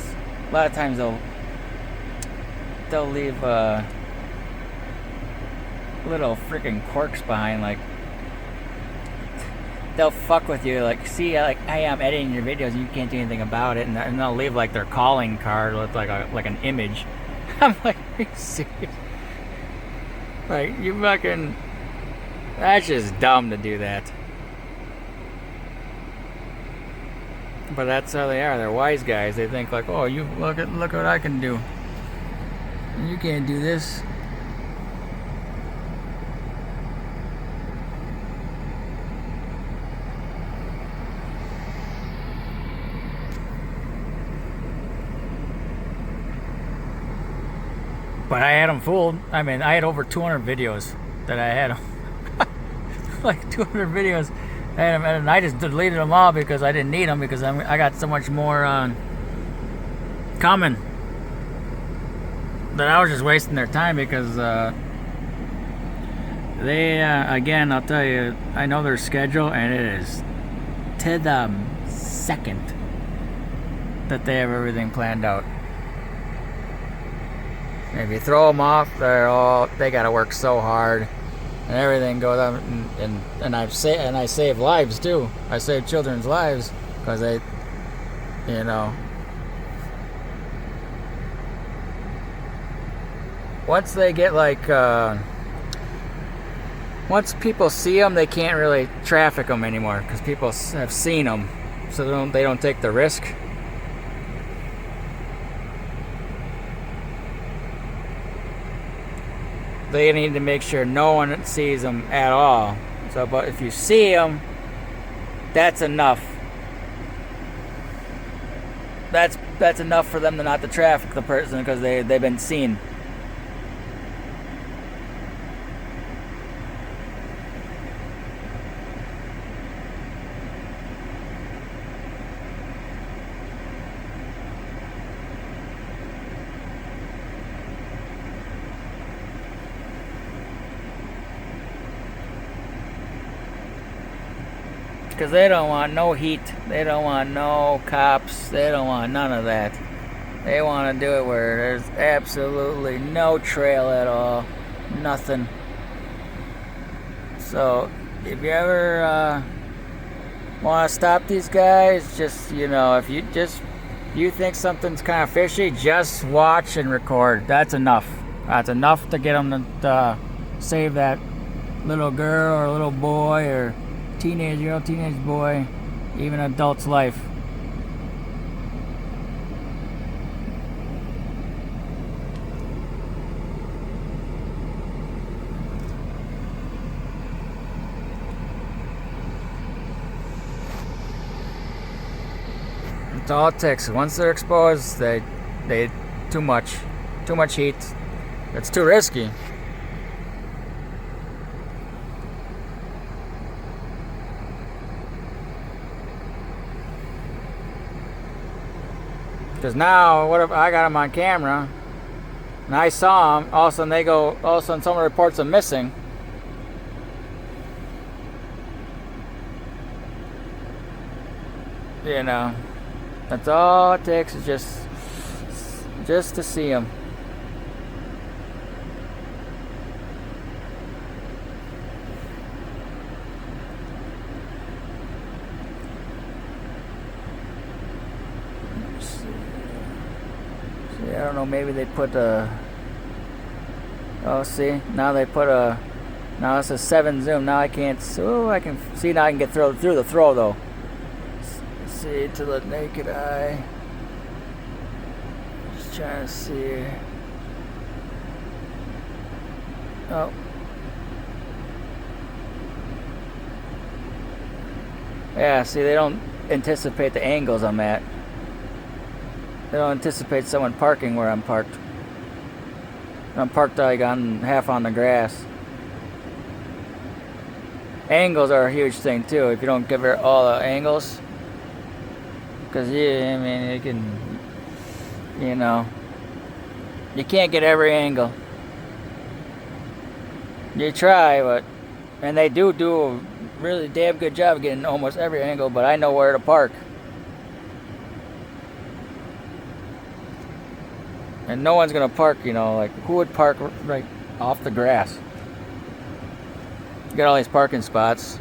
a lot of times they'll leave little freaking quirks behind, like they'll fuck with you, like, see, like, hey, I'm editing your videos and you can't do anything about it, and they'll leave like their calling card with like an image. I'm like, are you serious? Like, you fucking, that's just dumb to do that. But that's how they are. They're wise guys. They think like, oh, you look what I can do. You can't do this. But I had them fooled. I mean, I had over 200 videos that I had. Like 200 videos. And I just deleted them all because I didn't need them, because I got so much more coming that I was just wasting their time, because they, again, I'll tell you, I know their schedule, and it is to the second that they have everything planned out. If you throw them off, they got to work so hard. And everything goes up, and I save lives too. I save children's lives because they, you know, once they get like, once people see them, they can't really traffic them anymore because people have seen them, so they don't take the risk. They need to make sure no one sees them at all. So, but if you see them, that's enough. That's enough for them to not to traffic the person because they've been seen. Because they don't want no heat, they don't want no cops, they don't want none of that. They want to do it where there's absolutely no trail at all, nothing. So if you ever want to stop these guys, just, you know, if you think something's kind of fishy, just watch and record. That's enough. That's enough to get them to save that little girl or little boy or teenage girl, teenage boy, even adult's life. That's all it takes. Once they're exposed, they too much heat. It's too risky. Because now, what if I got them on camera and I saw them, all of a sudden someone reports them missing. You know, that's all it takes is just to see them. I don't know, maybe they put a, oh, see, now they put a, now it's a 7 zoom. Now I can't, oh, I can see, now I can get through the throw though. See to the naked eye. Just trying to see. Oh. Yeah, see, they don't anticipate the angles I'm at. They don't anticipate someone parking where I'm parked. I'm parked like on half on the grass. Angles are a huge thing too. If you don't give her all the angles, because I mean, you can, you know, you can't get every angle. You try, but, and they do a really damn good job of getting almost every angle. But I know where to park. And no one's gonna park, you know, like who would park right off the grass? You got all these parking spots.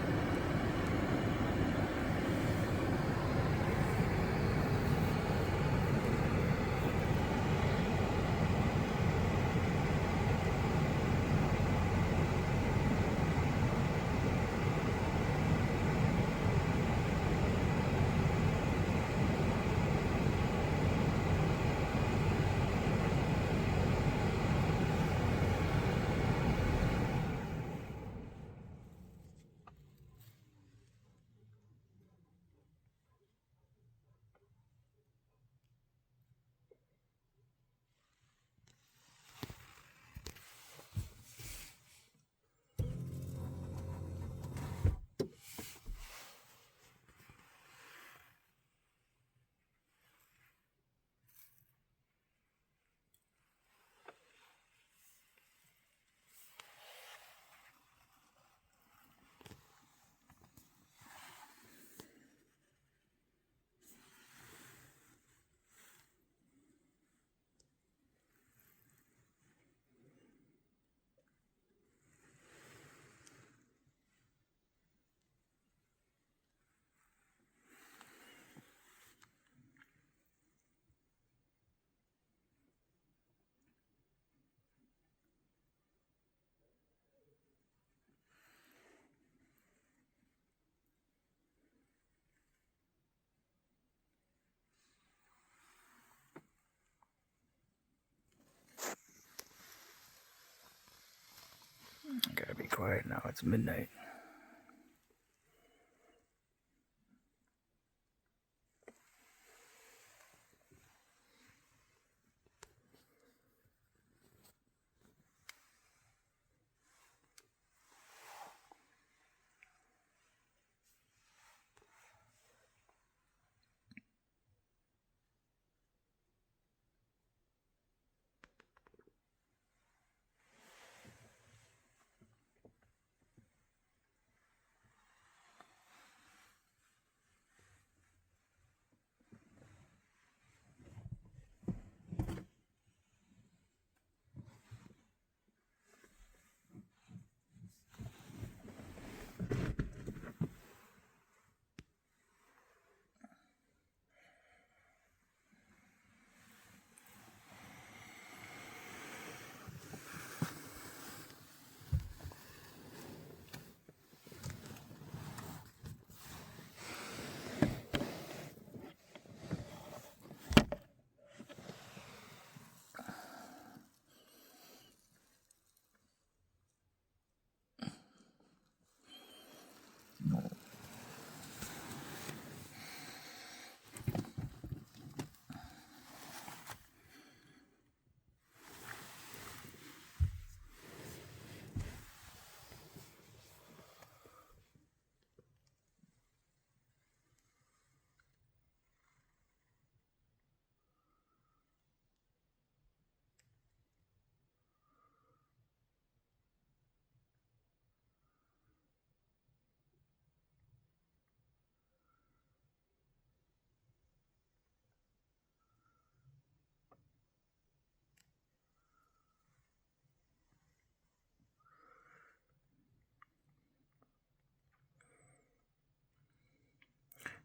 Gotta be quiet now, it's midnight.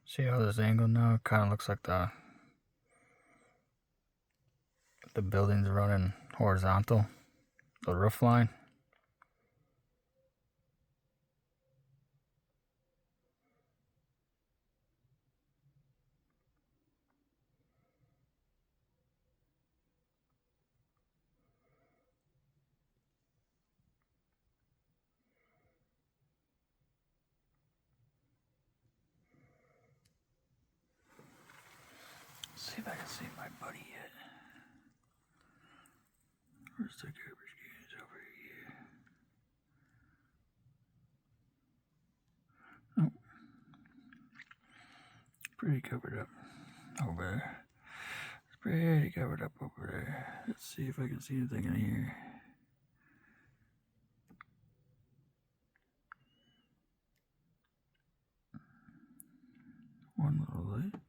See how this angle now kind of looks like the building's running horizontal, the roof line. See if I can see my buddy yet. Where's the garbage cans? Over here. Oh. Pretty covered up over there. It's pretty covered up over there. Let's see if I can see anything in here. One little light.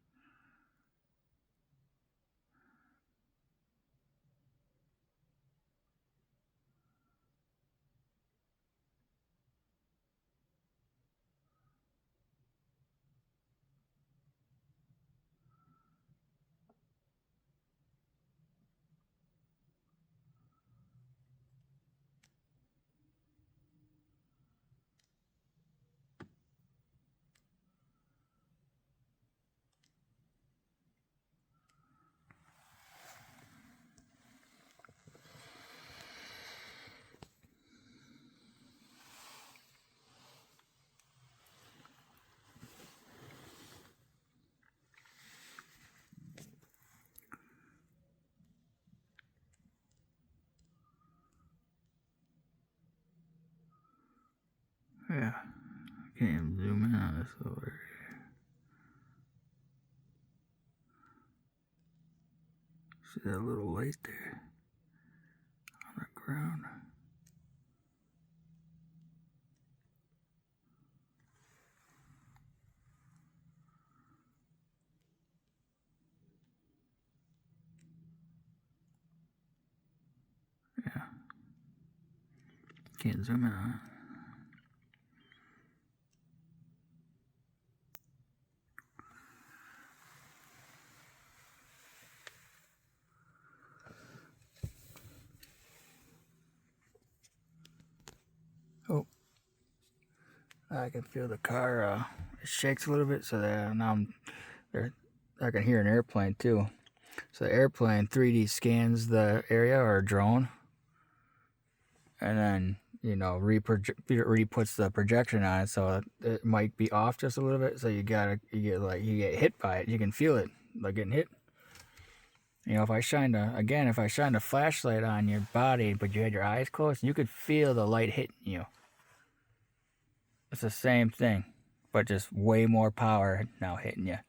Yeah, can't even zoom in on this over here. See that little light there on the ground? Yeah, can't zoom in on it. Oh, I can feel the car, it shakes a little bit, so that now I can hear an airplane too. So the airplane 3D scans the area, or a drone, and then re-puts the projection on it, so it might be off just a little bit. So you get hit by it. You can feel it like getting hit. If I shine a flashlight on your body, but you had your eyes closed, you could feel the light hitting you. It's the same thing, but just way more power now hitting you.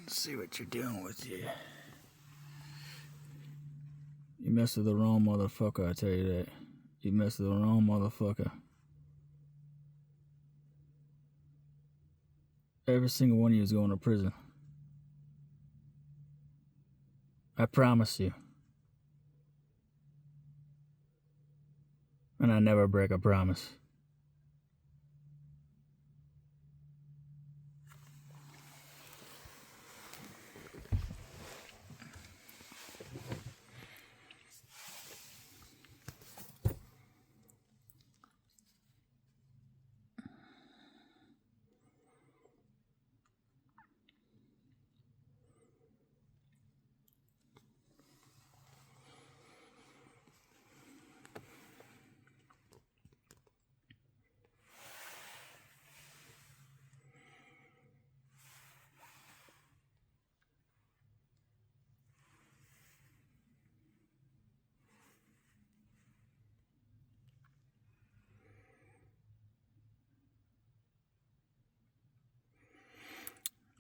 Let's see what you're doing with you. You mess with the wrong motherfucker, I tell you that. You mess with the wrong motherfucker. Every single one of you is going to prison. I promise you. And I never break a promise.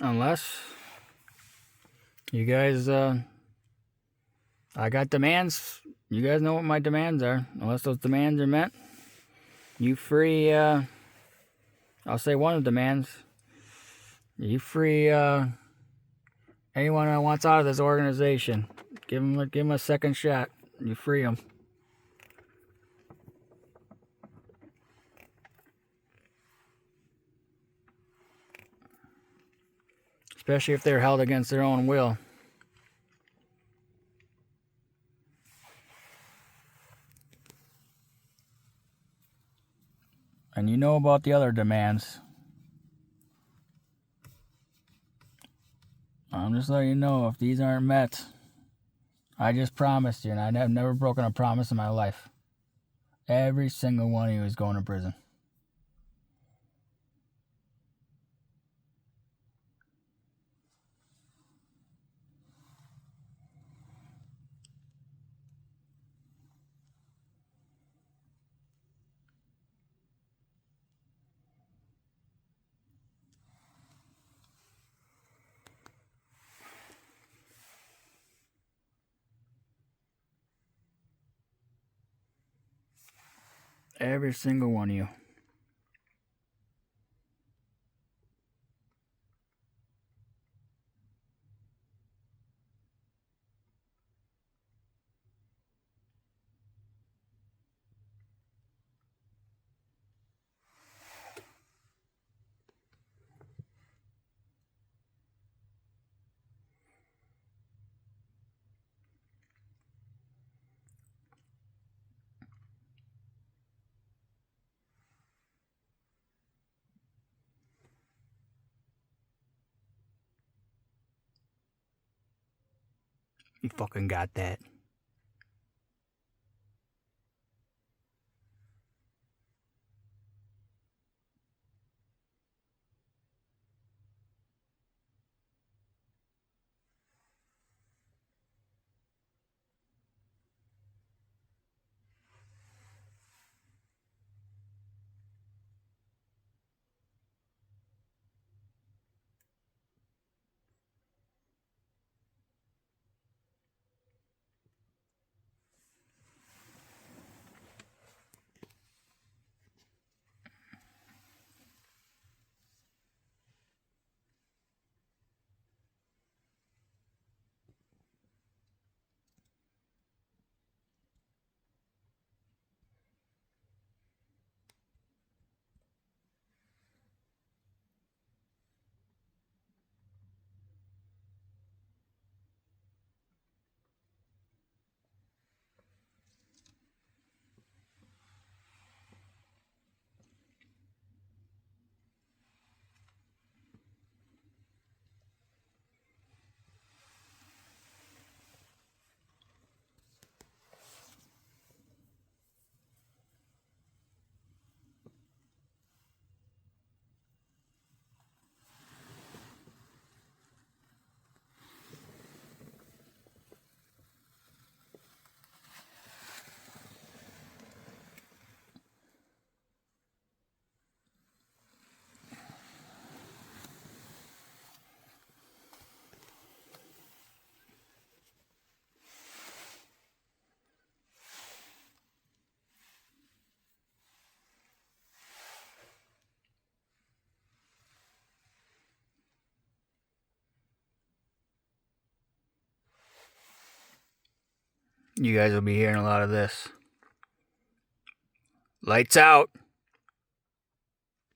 Unless you guys, I got demands. You guys know what my demands are. Unless those demands are met, you free, I'll say one of the demands. You free, anyone that wants out of this organization. Give them a second shot. You free them. Especially if they're held against their own will. And you know about the other demands. I'm just letting you know, if these aren't met, I just promised you, and I have never broken a promise in my life. Every single one of you is going to prison. Every single one of you. You fucking got that. You guys will be hearing a lot of this. Lights out.